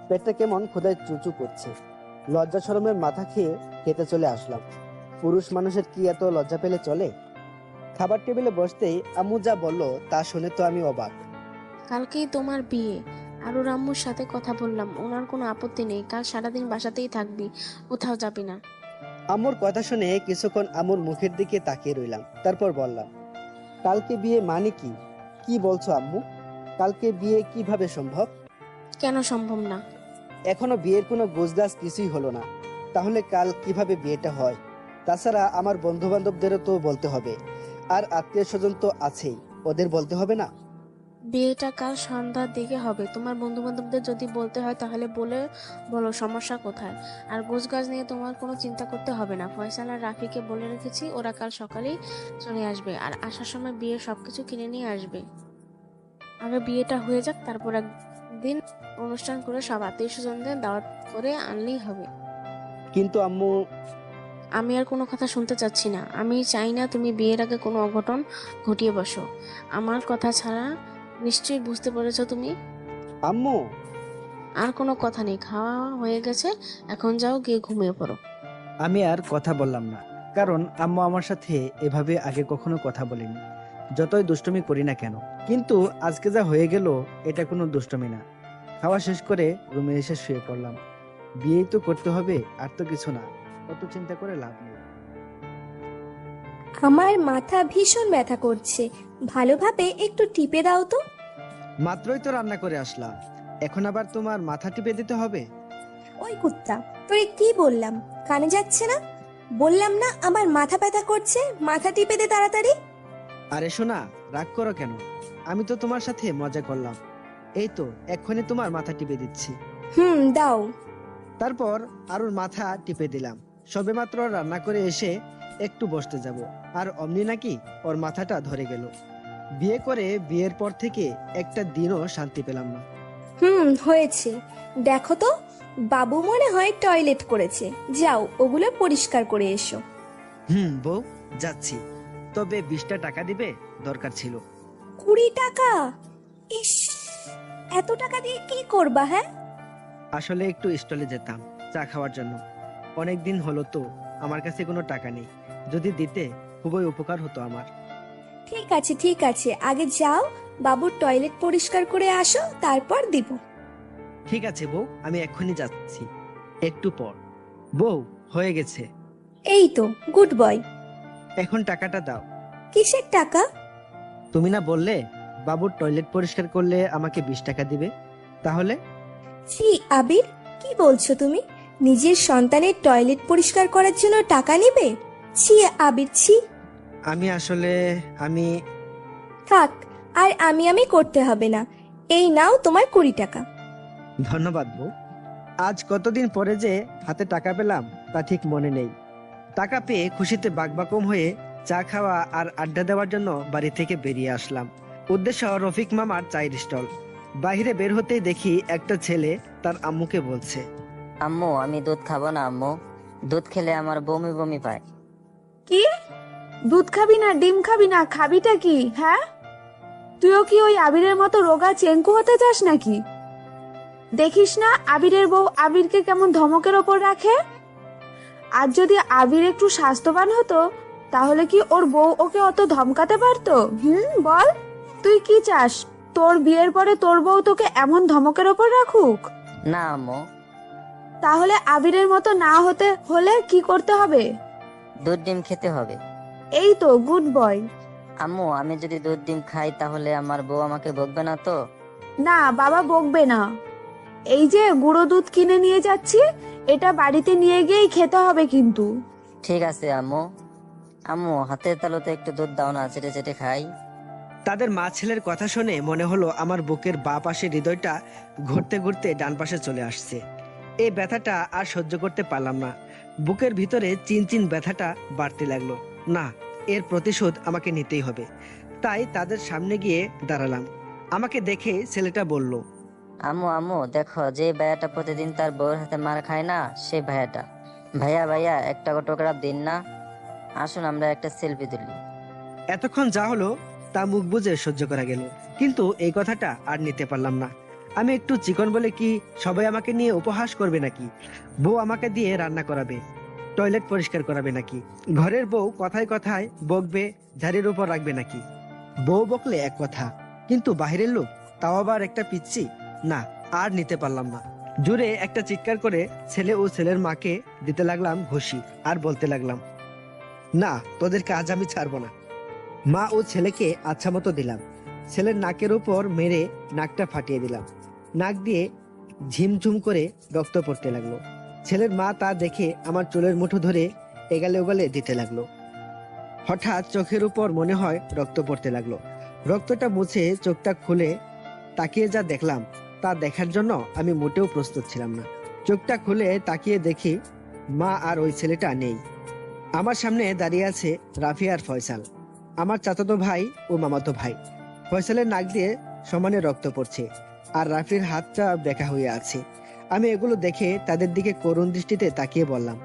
পেটটা কেমন খোদায় চুচু করছে। লজ্জা শরমের মাথা খেয়ে খেতে চলে আসলাম। পুরুষ মানুষের কি এত লজ্জা পেলে চলে? খাবার টেবিলে বসতেই আম্মু যা বললো তা শুনে তো আমি অবাক। কালকেই তোমার বিয়ে, আর ওর আম্মুর সাথে কথা বললাম, ওনার কোনো আপত্তি নেই। কাল সারাদিন বাসাতেই থাকবি, কোথাও যাবি না। আম্মুর কথা শুনে কিছুক্ষণ আম্মুর মুখের দিকে তাকিয়ে রইলাম, তারপর বললাম, কালকে বিয়ে মানে কি? কি বলছো আম্মু? কালকে বিয়ে কিভাবে সম্ভব? কেন সম্ভব না? এখনো বিয়ের কোনো গোছগাছ কিছুই হলো না, তাহলে কাল কিভাবে বিয়েটা হয়? তাছাড়া আমার বন্ধু বান্ধবদেরও তো বলতে হবে, আর আত্মীয় স্বজন তো আছেই, ওদের বলতে হবে না? বিয়েটা কাল সন্ধ্যার দিকে হবে। তোমার বন্ধু বান্ধবদের যদি বলতে হয় তাহলে বলো, সমস্যা কোথায়? আর গোছগাছ নিয়ে তোমার কোনো চিন্তা করতে হবে না। ফয়সাল আর রাফিকে বলে রেখেছি, ওরা কাল সকালেই চলে আসবে, আর আসার সময় বিয়ের সবকিছু কিনে নিয়ে আসবে। আগে বিয়েটা হয়ে যাক, তারপর একদিন অনুষ্ঠান করে সব আত্মীয় স্বজনদের দাওয়াত করে আনলেই হবে। কিন্তু আম্মু। আমি আর কোনো কথা শুনতে চাচ্ছি না। আমি চাই না তুমি বিয়ের আগে কোনো অঘটন ঘটিয়ে বসো। আমার কথা ছাড়া নিশ্চয়ই বুঝতে পেরেছো তুমি? আম্মু। আর কোনো কথা নেই, খাওয়া হয়ে গেছে, এখন যাও, গিয়ে ঘুমিয়ে পড়ো। আমি আর কথা বললাম না, কারণ আম্মু আমার সাথে এভাবে আগে কখনো কথা বলেনি, যতই দুষ্টুমি করি না কেন। কিন্তু আজকে যা হয়ে গেল, এটা কোনো দুষ্টুমি না। খাওয়া শেষ করে রুমে এসে শুয়ে পড়লাম। বিয়েই তো করতে হবে, আর তো কিছু না, অত চিন্তা করে লাভ নেই। আমার মাথা ভীষণ ব্যথা করছে, ভালোভাবে একটু টিপে দাও তো। মাত্রই তো রান্না করে আসলাম, এখন আবার তোমার মাথা টিপে দিতে হবে? ওই কুত্তা, তোরে কি বললাম, কানে যাচ্ছে না? বললাম না আমার মাথা ব্যথা করছে, মাথা টিপে দে তাড়াতাড়ি। আরে শোনা, রাগ করো কেন? আমি তো তোমার সাথে মজা করলাম। এই তো এক্ষুনি তোমার মাথা টিপে দিচ্ছি। দাও। তারপর আরুর মাথা টিপে দিলাম। সবেমাত্র রান্না করে এসে একটু বসতে যাব, আর অমনি নাকি ওর মাথাটা ধরে গেল। বিয়ে করে বিয়ের পর থেকে একটা দিনও শান্তি পেলাম না। হয়েছে, দেখো তো, বাবু মনে হয় টয়লেট করেছে, যাও ওগুলো পরিষ্কার করে এসো। বউ, যাচ্ছি। তবে 20টা টাকা দিবে, দরকার ছিল। 20 টাকা? ইস, এত টাকা দিয়ে কি করবা? হ্যাঁ, আসলে একটু স্টলে যেতাম চা খাওয়ার জন্য। অনেক দিন হলো তো, আমার কাছে কোনো টাকা নেই। যদি দিতে খুবই উপকার হতো আমার। ঠিক আছে ঠিক আছে, আগে যাও, বাবুর টয়লেট পরিষ্কার করে আসো, তারপর দিব। ঠিক আছে বউ, আমি এক্ষুনি যাচ্ছি। একটু পর। বউ, হয়ে গেছে। এই তো, গুড বয়। এখন টাকাটা দাও। কিসের টাকা? তুমি না বললে বাবুর টয়লেট পরিষ্কার করলে আমাকে 20 টাকা দিবে? তাহলে? ছি আবির, কি বলছো তুমি? নিজের সন্তানের টয়লেট পরিষ্কার করার জন্য টাকা নিবে? ছি আবির, ছি। আমি থাক, আর আমি করতে হবে না। এই নাও তোমার 20 টাকা। ধন্যবাদ বউ। আজ কতদিন পরে যে হাতে টাকা পেলাম তা ঠিক মনে নেই। টাকা পেয়ে খুশিতে বাকবাকম হয়ে চা খাওয়া আর আড্ডা দেওয়ার জন্য বাড়ি থেকে বেরিয়ে আসলাম। উদ্দেশ্য রফিক মামার চায়ের স্টল। বাইরে বের হতেই দেখি একটা ছেলে তার আম্মুকে বলছে, আম্মু, আমি দুধ খাবো না আম্মু, দুধ খেলে আমার বমি বমি পায়। কি? দুধ খাবি না, ডিম খাবি না, খাবিটা কি? হ্যাঁ, তুইও কি ওই আবিরের মতো রোগা চেঙ্কু হতে চাস নাকি? দেখিস না আবিরের বউ আবিরকে কেমন ধমকের ওপর রাখে। আর যদি আবির একটু স্বাস্থ্যবান হতো, তাহলে কি ওর বউ ওকে অত ধমকাতে পারতো? বল, তুই কি চাস? তোর বিয়ের পরে তোর বউ তোকে এমন ধমকের ওপর রাখুক? না আম্মু, তাহলে আবিরের মতো না হতে হলে কি করতে হবে? দুধ ডিম খেতে হবে। এই তো গুড বয়। আম্মু, আমি যদি দুধ ডিম খাই তাহলে আমার বউ আমাকে বকবে না তো? না বাবা, বকবে না। এই যে গুঁড়ো দুধ কিনে নিয়ে যাচ্ছি, এটা বাড়িতে নিয়ে গিয়েই খেতে হবে কিন্তু। ঠিক আছে আম্মু। আম্মু, হাতের তালুতে একটু দুধ দাও না, চেটে চেটে খাই। তাদের মা ছেলের কথা শুনে মনে হলো আমার বুকের বাঁ পাশের হৃদয়টা ঘুরতে ঘুরতে ডান পাশে চলে আসছে। এই ব্যথাটা আর সহ্য করতে পারলাম না। বুকের ভিতরে চিনচিন ব্যথাটা বাড়তে লাগলো। না, এর প্রতিশোধ আমাকে নিতেই হবে। তাই তাদের সামনে গিয়ে দাঁড়ালাম। আমাকে দেখে ছেলেটা বলল, আম্মু আম্মু, দেখো যে ভাইয়াটা প্রতিদিন তার বউয়ের হাতে মার খায় না, সেই ভাইয়াটা। ভাইয়া ভাইয়া, একটা অটোগ্রাফ দিন না, আসুন আমরা একটা সেলফি তুলি। এতক্ষণ যা হলো তা মুখ বুজে সহ্য করা গেল, কিন্তু এই কথাটা আর নিতে পারলাম না। আমি একটু চিকন বলে কি সবাই আমাকে নিয়ে উপহাস করবে নাকি? বউ আমাকে দিয়ে রান্না করাবে, টয়লেট পরিষ্কার করাবে নাকি? ঘরের বউ কথায় কথায় বকবে, ঝাড়ির উপর রাখবে নাকি? বউ বকলে এক কথা, কিন্তু বাহিরের লোক, তাও আবার একটা পিচ্ছি। না, আর নিতে পারলাম না। জোরে একটা চিৎকার করে ছেলে ও ছেলের মাকে দিতে লাগলাম ঘুষি, আর বলতে লাগলাম, না, তোদেরকে আজ আমি ছাড়বো না। মা ও ছেলেকে আচ্ছা মতো দিলাম। ছেলের নাকের উপর মেরে নাকটা ফাটিয়ে দিলাম। নাক দিয়ে ঝিমঝুম করে রক্ত পড়তে লাগলো। ছেলের মা তা দেখে আমার চুলের মুঠো ধরে এগালে ওগালে দিতে লাগলো। হঠাৎ চোখের উপর মনে হয় রক্ত পড়তে লাগলো। রক্তটা মুছে চোখটা খুলে তাকিয়ে যা দেখলাম, তা দেখার জন্য আমি মোটেও প্রস্তুত ছিলাম না। চোখটা খুলে তাকিয়ে দেখি মা আর ওই ছেলেটা নেই। আমার সামনে দাঁড়িয়ে আছে রাফি আর ফয়সাল, আমার চাচাতো ভাই ও মামাতো ভাই। ফয়সালের নাক দিয়ে সমানে রক্ত পড়ছে, আর রাফির হাতটা বেঁকা হয়ে আছে। আমি এগুলো দেখে তাদের দিকে করুণ দৃষ্টিতে তাকিয়ে বললাম,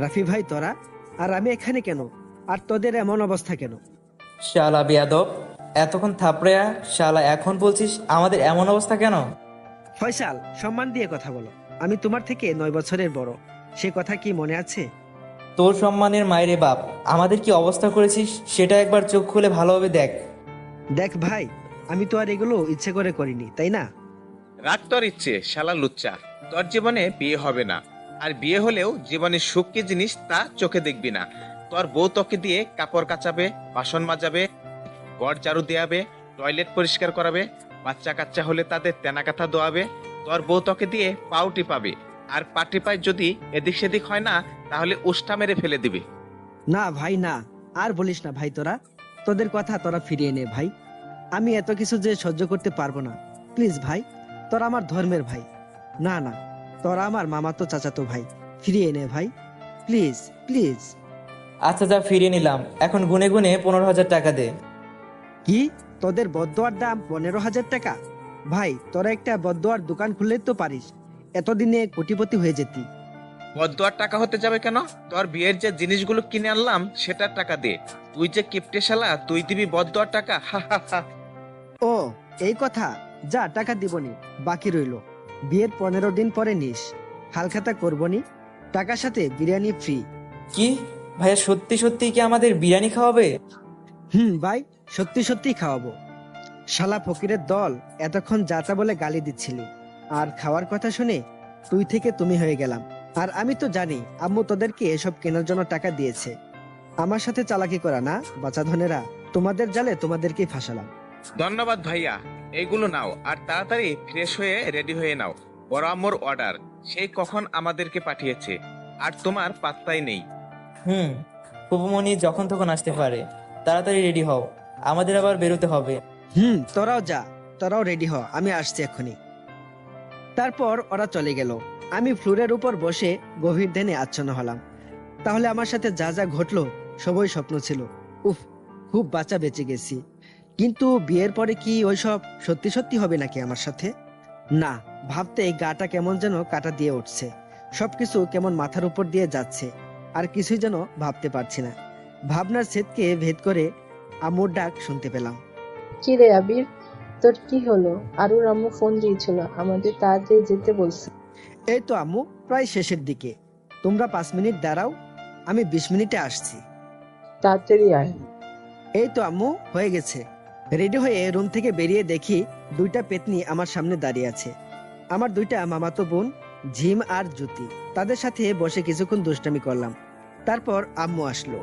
রাফি ভাই তোরা, আর আমি এখানে কেন? আর তোদের এমন অবস্থা কেন? শালা বেয়াদব, এতক্ষণ থাপড়েয়া শালা, এখন বলছিস আমাদের এমন অবস্থা কেন? ফয়সাল, সম্মান দিয়ে কথা বলো। আমি তোমার থেকে 9 বছরের বড়, সে কথা কি মনে আছে? তোর সম্মানের মায়েরে বাপ, আমাদের কি অবস্থা করেছিস সেটা একবার চোখ খুলে ভালোভাবে দেখ। দেখ ভাই, আমি তো আর এগুলো ইচ্ছে করে করিনি, তাই না? রাগ তোর ইচ্ছে, শালা লুচ্চা। তোর জীবনে বিয়ে হবে না, আর বিয়ে হলেও জীবনের সুখ কি জিনিস তা চোখে দেখবি না। তোর বউ তোকে দিয়ে কাপড় কাচাবে, বাসন মাজাবে, ঘর ঝাড়ু দেয়াবে, টয়লেট পরিষ্কার করাবে, বাচ্চা কাচ্চা হলে তাদের তেনা কাথা দোয়াবে। তোর বউ তোকে দিয়ে পাও টিপাবে, আর পা টিপায় যদি এদিক সেদিক হয় না তাহলে উষ্টা মেরে ফেলে দিবে। না ভাই না, আর বলিস না ভাই। তোদের কথা তোরা ফিরিয়ে নে ভাই। আমি এত কিছু যে সহ্য করতে পারবো না। প্লিজ ভাই, তোরা আমার ধর্মের ভাই। না না, তোরা আমার মামাতো চাচাতো ভাই। ফিরিয়ে নে ভাই, প্লিজ প্লিজ। আচ্ছা যা, ফিরিয়ে নিলাম, এখন গুনে গুনে 15,000 টাকা দে। কি, তোদের বদদোয়ার দাম 15,000 টাকা? ভাই, তোরা একটা বদদোয়ার দোকান খুললেই তো পারিস, এতদিনে কোটিপতি হয়ে যেতি। বদদোয়ার টাকা হতে যাবে কেন? তোর বিয়ের যে জিনিসগুলো কিনে আনলাম সেটার টাকা দে। তুই যে কিপটে শালা, তুই দিবি বদদোয়ার টাকা? হা হা হা। ও, এই কথা। যা, টাকা দিবনি, বাকি রইলো। বিয়ের 15 দিন পরে নিস, হালখাতা করবনি। টাকার সাথে বিরিয়ানি ফ্রি। কি ভাইয়া, সত্যি সত্যি কি আমাদের বিরিয়ানি খাওয়াবে? ভাই, সত্যি সত্যি খাওয়াবো। শালা ফকিরের দল, এতক্ষণ যাতা বলে গালি দিচ্ছিলি, আর খাওয়ার কথা শুনে তুই থেকে তুমি হয়ে গেলাম। আর আমি তো জানি আম্মু তোদেরকে এসব কেনার জন্য টাকা দিয়েছে। আমার সাথে চালাকি করা না বাচ্চা ধনেরা, তোমাদের জালে তোমাদেরকেই ফাঁসালাম। ধন্যবাদ ভাইয়া, এইগুলো নাও আর তাড়াতাড়ি ফ্রেশ হয়ে রেডি হয়ে নাও। বড় আম্মুর অর্ডার, সেই কখন আমাদেরকে পাঠিয়েছে, আর তোমার পাত্তাই নেই। ফুপুমণি যখন তখন আসতে পারে, তাড়াতাড়ি রেডি হও, আমাদের আবার বেরোতে হবে। তোরাও যা, তোরাও রেডি হ, আমি আসছি এক্ষুনি। তারপর ওরা চলে গেল। আমি ফ্লোরের উপর বসে গভীর ধ্যানে আচ্ছন্ন হলাম। তাহলে আমার সাথে যা যা ঘটলো সবই স্বপ্ন ছিল। উফ, খুব বাঁচা বেঁচে গেছি। কিন্তু বিয়ের পরে কি ওইসব সত্যি সত্যি হবে নাকি আমার সাথে? না, ভাবতে গাটা কেমন যেন কাটা দিয়ে উঠছে। সবকিছু কেমন মাথার উপর দিয়ে যাচ্ছে, আর কিছুই যেন ভাবতে পারছি না। ভাবনার ছেদকে ভেদ করে আম্মুর ডাক শুনতে পেলাম। কি রে আবির, তোর কি হলো? আরুর আম্মু ফোন দিয়েছিল, আমাদের তাড়াতাড়ি যেতে বলছে। এই তো আম্মু, প্রায় শেষের দিকে। তোমরা 5 মিনিট দাঁড়াও, আমি 20 মিনিটে আসছি। তাড়াতাড়ি আয়। এই তো আম্মু, হয়ে গেছে। রেডি হয়ে রুম থেকে বেরিয়ে দেখি দুইটা পেতনি আমার সামনে দাঁড়িয়ে আছে। আমার দুইটা মামাতো বোন ঝিম আর জ্যোতি। তাদের সাথে বসে কিছুক্ষণ দুষ্টামি করলাম। তারপর আম্মু আসলো।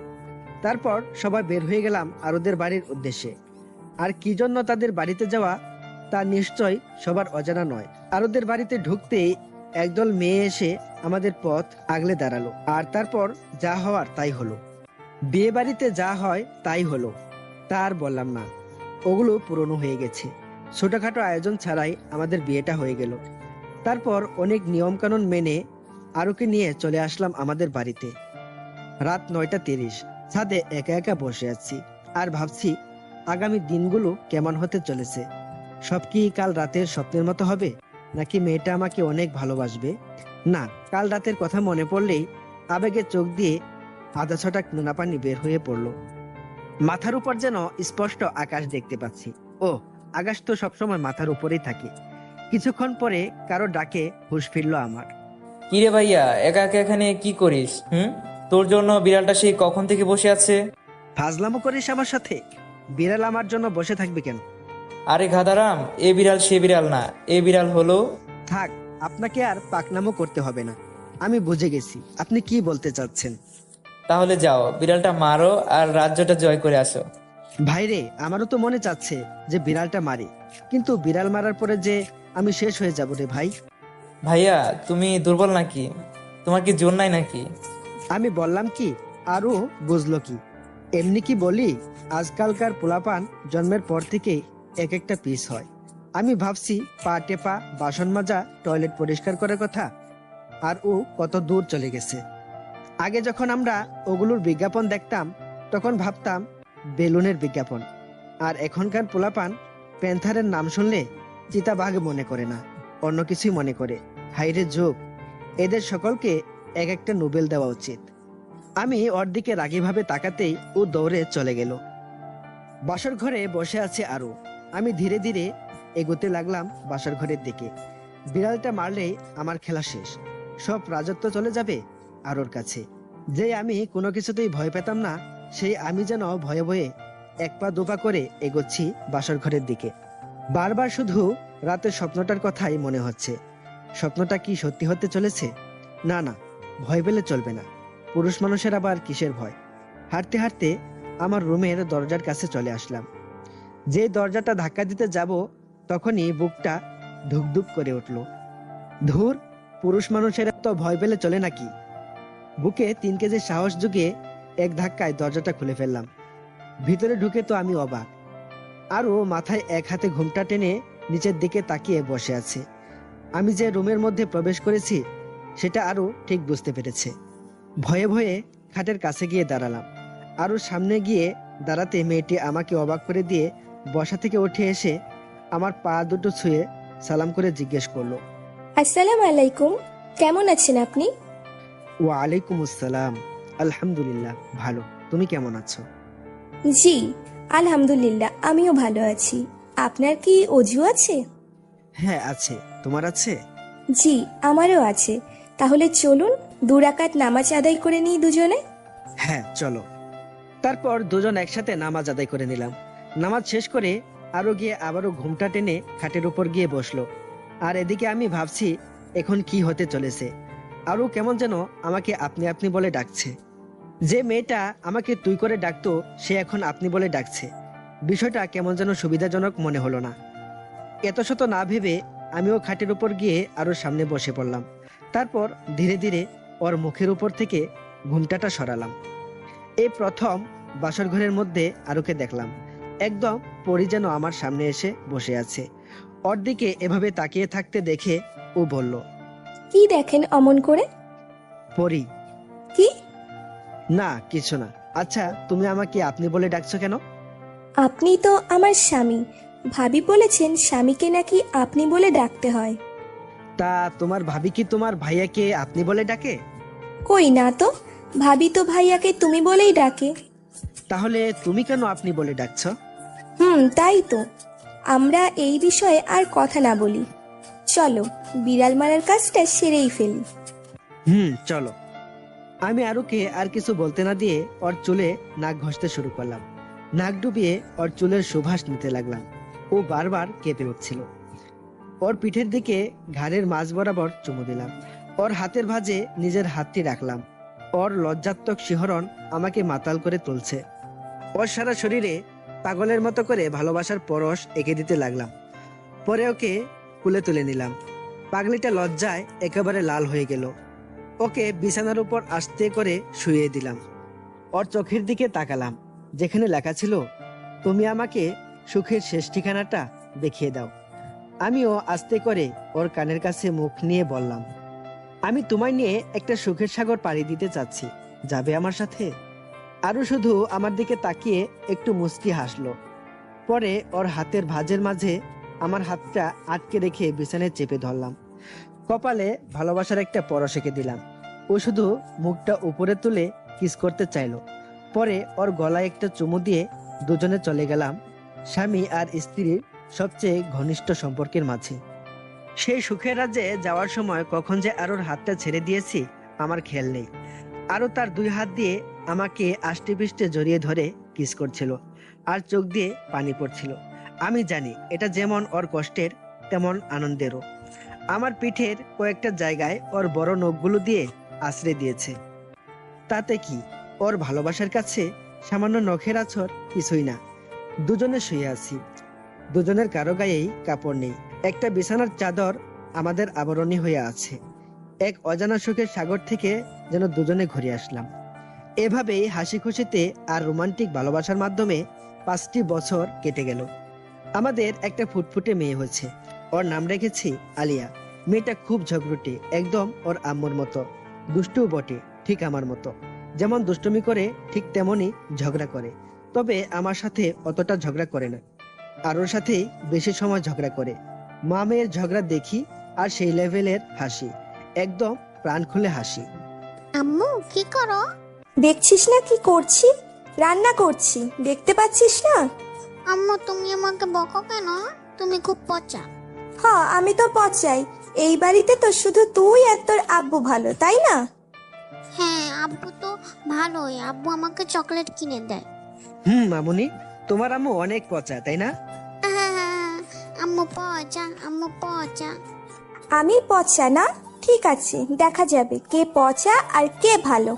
তারপর সবাই বের হয়ে গেলাম আরুদের বাড়ির উদ্দেশ্যে। আর কি জন্য তাদের বাড়িতে যাওয়া তা নিশ্চয় সবার অজানা নয়। আরুদের বাড়িতে ঢুকতেই একদল মেয়ে এসে আমাদের পথ আগলে দাঁড়ালো। আর তারপর যা হওয়ার তাই হলো। বিয়ে বাড়িতে যা হয় তাই হলো, তা আর বললাম না। ওগুলো পুরনো হয়ে গেছে। ছোটখাটো আয়োজন ছাড়াই আমাদের বিয়েটা হয়ে গেল। তারপর অনেক নিয়ম কানুন মেনে আরুকে নিয়ে চলে আসলাম আমাদের বাড়িতে। রাত 9:30। ছাদে একা একা বসে আছি আর ভাবছি আগামী দিনগুলো কেমন হতে চলেছে। সব কি কাল রাতের স্বপ্নের মতো হবে, নাকি মেয়েটা আমাকে অনেক ভালোবাসবে? না, কাল রাতের কথা মনে পড়লেই আবেগে চোখ দিয়ে আধা ছটাক নোনা পানি বের হয়ে পড়লো। মাথার উপর যেন স্পষ্ট আকাশ দেখতে পাচ্ছি। ও, আকাশ তো সবসময় মাথার উপরেই থাকে। কিছুক্ষণ পরে কারো ডাকে হুঁশ ফিরলো আমার। কিরে ভাইয়া, একা একা এখানে কি করিস? তোর জন্য বিড়ালটা সেই কখন থেকে বসে আছে। ফাজলামো করিস আমার সাথে? বিড়াল আমার জন্য বসে থাকবে কেন? আরে গাধারাম, এ বিড়াল সে বিড়াল না, এ বিড়াল হলো। থাক, আপনাকে আর পাকনামো করতে হবে না। আমি বুঝে গেছি আপনি কি বলতে চাচ্ছেন। তাহলে যাও, বিড়ালটা মারো আর রাজ্যটা জয় করে আসো। ভাইরে, আমারও তো মনে চাচ্ছে যে বিড়ালটা মারি, কিন্তু বিড়াল মারার পরে যে আমি শেষ হয়ে যাব রে ভাই। ভাইয়া, তুমি দুর্বল নাকি? তোমার কি জোর নাই নাকি? আমি বললাম কি, আরো বুঝলো কি? এমনি কি বলি, আজকালকার পোলাপান জন্মের পর থেকেই এক একটা পিস হয়। আমি ভাবছি পা টেপা, বাসন মাজা, টয়লেট পরিষ্কার করার কথা, আর ও কত দূর চলে গেছে। আগে যখন আমরা ওগুলোর বিজ্ঞাপন দেখতাম তখন ভাবতাম বেলুনের বিজ্ঞাপন, আর এখনকার পোলাপান প্যান্থারের নাম শুনলে চিতাবাঘ মনে করে না, অন্য কিছুই মনে করে। হাইরে যুগ, এদের সকলকে এক একটা নোবেল দেওয়া উচিত। আমি ওর দিকে রাগীভাবে তাকাতেই ও দৌড়ে চলে গেল। বাসর ঘরে বসে আছে আরো। আমি ধীরে ধীরে এগোতে লাগলাম বাসর ঘরের দিকে। বিড়ালটা মারলেই আমার খেলা শেষ, সব রাজত্ব চলে যাবে আরোর কাছে। যে আমি কোনো কিছুতেই ভয় পেতাম না, সেই আমি যেন ভয়ে ভয়ে এক পা দুপা করে এগোচ্ছি বাসর ঘরের দিকে। বারবার শুধু রাতের স্বপ্নটার কথাই মনে হচ্ছে। স্বপ্নটা কি সত্যি হতে চলেছে? না না, ভয় পেলে চলবে না। পুরুষ মানুষের আবার কিসের ভয়? হাঁটতে হাঁটতে আমার রুমের দরজার কাছে চলে আসলাম। যে দরজাটা ধাক্কা দিতে যাব তখনই বুকটা ধুকধুক করে উঠল। ধুর, পুরুষ মানুষের তো ভয় পেলে চলে নাকি? বুকে 3 কেজি সাহস জুগিয়ে এক ধাক্কায় দরজাটা খুলে ফেললাম। ভিতরে ঢুকে তো আমি অবাক। আরও মাথায় এক হাতে ঘুমটা টেনে নিচের দিকে তাকিয়ে বসে আছে। আমি যে রুমের মধ্যে প্রবেশ করেছি সেটা আরও ঠিক বুঝতে পেরেছে। ভয়ে ভয়ে খাটের কাছে গিয়ে দাঁড়ালাম। আরও সামনে গিয়ে দাঁড়াতে মেয়েটি আমাকে অবাক করে দিয়ে বসা থেকে উঠে এসে আমার পা দুটো ছুঁয়ে সালাম করে জিজ্ঞেস করলো, আসসালামু আলাইকুম, কেমন আছেন আপনি? ওয়ালাইকুম আসসালাম। আলহামদুলিল্লাহ ভালো, তুমি কেমন আছো? জি আলহামদুলিল্লাহ, আমিও ভালো আছি। আপনার কি অজু আছে? হ্যাঁ আছে, তোমার আছে? জি আমারও আছে। তাহলে চলুন 2 রাকাত নামাজ আদায় করে নিই দুজনে। হ্যাঁ চলো। তারপর দুজন একসাথে নামাজ আদায় করে নিলাম। নামাজ শেষ করে আরো গিয়ে আবারও ঘুমটা টেনে খাটের উপর গিয়ে বসলো। আর এদিকে আমি ভাবছি এখন কি হতে চলেছে। আরো কেমন যেন আমাকে আপনি আপনি বলে ডাকছে। যে মেয়েটা আমাকে তুই করে ডাকতো সে এখন আপনি বলে ডাকছে। বিষয়টা কেমন যেন সুবিধাজনক মনে হলো না। এত শত না ভেবে আমিও খাটের উপর গিয়ে আরো সামনে বসে পড়লাম। তারপর ধীরে ধীরে ওর মুখের উপর থেকে ঘুমটাটা সরালাম। এই প্রথম বাসর ঘরের মধ্যে আরুকে দেখলাম। একদম পরি যেন আমার সামনে এসে বসে আছে। ওর দিকে এভাবে তাকিয়ে থাকতে দেখে ও বলল, কি দেখেন অমন করে? পরি। কি? না কিছু না। আচ্ছা, তুমি আমাকে আপনি বলে ডাকছো কেন? আপনি তো আমার স্বামী। ভাবি বলেছেন স্বামীকে নাকি আপনি বলে ডাকতে হয়। তা তোমার ভাবি কি তোমার ভাইয়াকে আপনি বলে ডাকে? কই না তো, ভাবি তো ভাইয়াকে তুমি বলেই ডাকে। তাহলে তুমি কেন আপনি বলে ডাকছো? তাই তো। আমরা এই বিষয়ে আর কথা না বলি, চলো বিড়াল মারার কাজটা সেরেই ফেলি। চলো। আমি আরুকে আর কিছু বলতে না দিয়ে ওর চুলে নাক ঘষতে শুরু করলাম। নাক ডুবিয়ে ওর চুলের সুবাস নিতে লাগলাম। ও বারবার কেঁপে উঠছিল। ওর পিঠের দিকে ঘাড়ের মাঝ বরাবর চুমু দিলাম। ওর হাতের ভাঁজে নিজের হাতটি রাখলাম। ওর লজ্জাত্মক শিহরণ আমাকে মাতাল করে তুলছে। ওর সারা শরীরে পাগলের মতো করে ভালোবাসার পরশ এঁকে দিতে লাগলাম। পরে ওকে কুলে তুলে নিলাম। পাগলিটা লজ্জায় একেবারে লাল হয়ে গেল। ওকে বিছানার উপর আস্তে করে শুইয়ে দিলাম। ওর চোখের দিকে তাকালাম, যেখানে লেখা ছিল, তুমি আমাকে সুখের শেষ ঠিকানাটা দেখিয়ে দাও। আমিও আস্তে করে ওর কানের কাছে মুখ নিয়ে বললাম, আমি তোমায় নিয়ে একটা সুখের সাগর পাড়ি দিতে চাচ্ছি, যাবে আমার সাথে? আরও শুধু আমার দিকে তাকিয়ে একটু মুচকি হাসলো। পরে ওর হাতের ভাঁজের মাঝে আমার হাতটা আটকে রেখে বিছানায় চেপে ধরলাম। কপালে ভালোবাসার একটা পরশ এঁকে দিলাম। ও শুধু মুখটা উপরে তুলে কিস করতে চাইলো। পরে ওর গলায় একটা চুমু দিয়ে দুজনে চলে গেলাম স্বামী আর স্ত্রীর সবচেয়ে ঘনিষ্ঠ সম্পর্কের মাঝে। সেই সুখের রাজ্যে যাওয়ার সময় কখন যে আরোর হাতটা ছেড়ে দিয়েছি আমার খেয়াল নেই। আরও তার দুই হাত দিয়ে আমাকে আষ্টে পৃষ্ঠে জড়িয়ে ধরে কিস করছিল আর চোখ দিয়ে পানি পড়ছিল। আমি জানি এটা যেমন ওর কষ্টের তেমন আনন্দেরও। আমার পিঠের কয়েকটা জায়গায় ওর বড় নখগুলো দিয়ে আশ্রয় দিয়েছে। তাতে কি, ওর ভালোবাসার কাছে সামান্য নখের আছর কিছুই না। দুজনে শুয়ে আছি, দুজনের কারো গায়েই কাপড় নেই। একটা বিছানার চাদর আমাদের আবরণী হয়ে আছে। এক অজানা সুখের সাগর থেকে যেন দুজনে ঘুরে আসলাম। এভাবেই হাসি খুশিতে আর রোমান্টিক ভালোবাসার মাধ্যমে 5টি বছর কেটে গেল। আমাদের একটা ফুটফুটে মেয়ে হয়েছে। ওর নাম রেখেছি আলিয়া। মেয়েটা খুব ঝগড়ুটে, একদম ওর আম্মুর মতো। দুষ্টুও বটে, ঠিক আমার মতো। যেমন দুষ্টুমি করে ঠিক তেমনই ঝগড়া করে, তবে আমার সাথে অতটা ঝগড়া করে না। আর ওর সাথেই বেশি সময় ঝগড়া করে। মা মেয়ের ঝগড়া দেখি আর সেই লেভেলের হাসি, একদম প্রাণ খুলে হাসি। আম্মু কি করো? দেখছিস না কি করছি? রান্না করছি, দেখতে পাচ্ছিস না? আম্মু তুমি আমাকে বকো কেন? তুমি খুব পচা। হ্যাঁ, আমি তো পচাই। এই বাড়িতে তো শুধু তুই আর তোর আব্বু ভালো, তাই না? হ্যাঁ, আব্বু তো ভালোই। আব্বু আমাকে চকলেট কিনে দেয়। মামুনি, তোমার আম্মু অনেক পচা, তাই না? আম্মু পচা, আম্মু পচা। আমি পচা না? ঠিক আছে, দেখা যাবে কে পচা আর কে ভালো।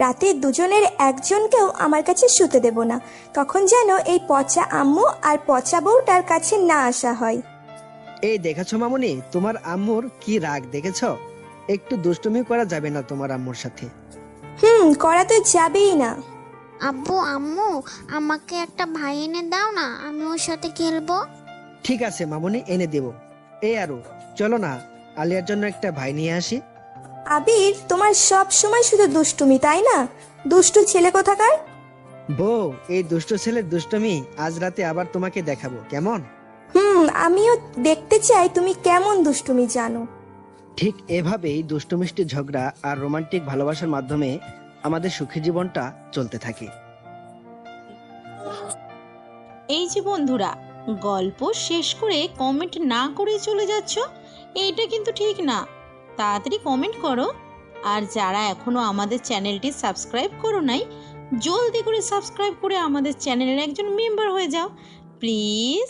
রাতে দুজনের একজনকেও আমার কাছে শুতে দেব না, তখন যেন এই পচা আম্মু আর পচা বউটার কাছে না আসা হয়। এই দেখেছো মামুনি, তোমার আম্মুর কি রাগ দেখেছো? একটু দুষ্টুমি করা যাবে না তোমার আম্মুর সাথে? করা তো যাবেই না। আব্বু আম্মু আমাকে একটা ভাই এনে দাও না, আমি ওর সাথে খেলবো। ঠিক আছে মামুনি, এনে দেব। এই আরো চলো না, আলিয়ার জন্য একটা ভাই নিয়ে আসি। আবির, তোমার সব সময় শুধু দুষ্টুমি, তাই না? দুষ্টু ছেলে কোথাকার। বউ, এই দুষ্ট ছেলের দুষ্টুমি আজ রাতে আবার তোমাকে দেখাবো, কেমন? আমিও দেখতে চাই তুমি কেমন দুষ্টুমি জানো। ঠিক এভাবেই দুষ্টুমিষ্টি ঝগড়া আর রোমান্টিক ভালোবাসার মাধ্যমে আমাদের সুখী জীবনটা চলতে থাকে। এই যে বন্ধুরা, গল্প শেষ করে কমেন্ট না করে চলে যাচ্ছ, এইটা কিন্তু ঠিক না। তাড়াতাড়ি কমেন্ট করো। আর যারা এখনো আমাদের চ্যানেলটি সাবস্ক্রাইব করো নাই, জলদি করে সাবস্ক্রাইব করে আমাদের চ্যানেলের একজন মেম্বার হয়ে যাও প্লিজ।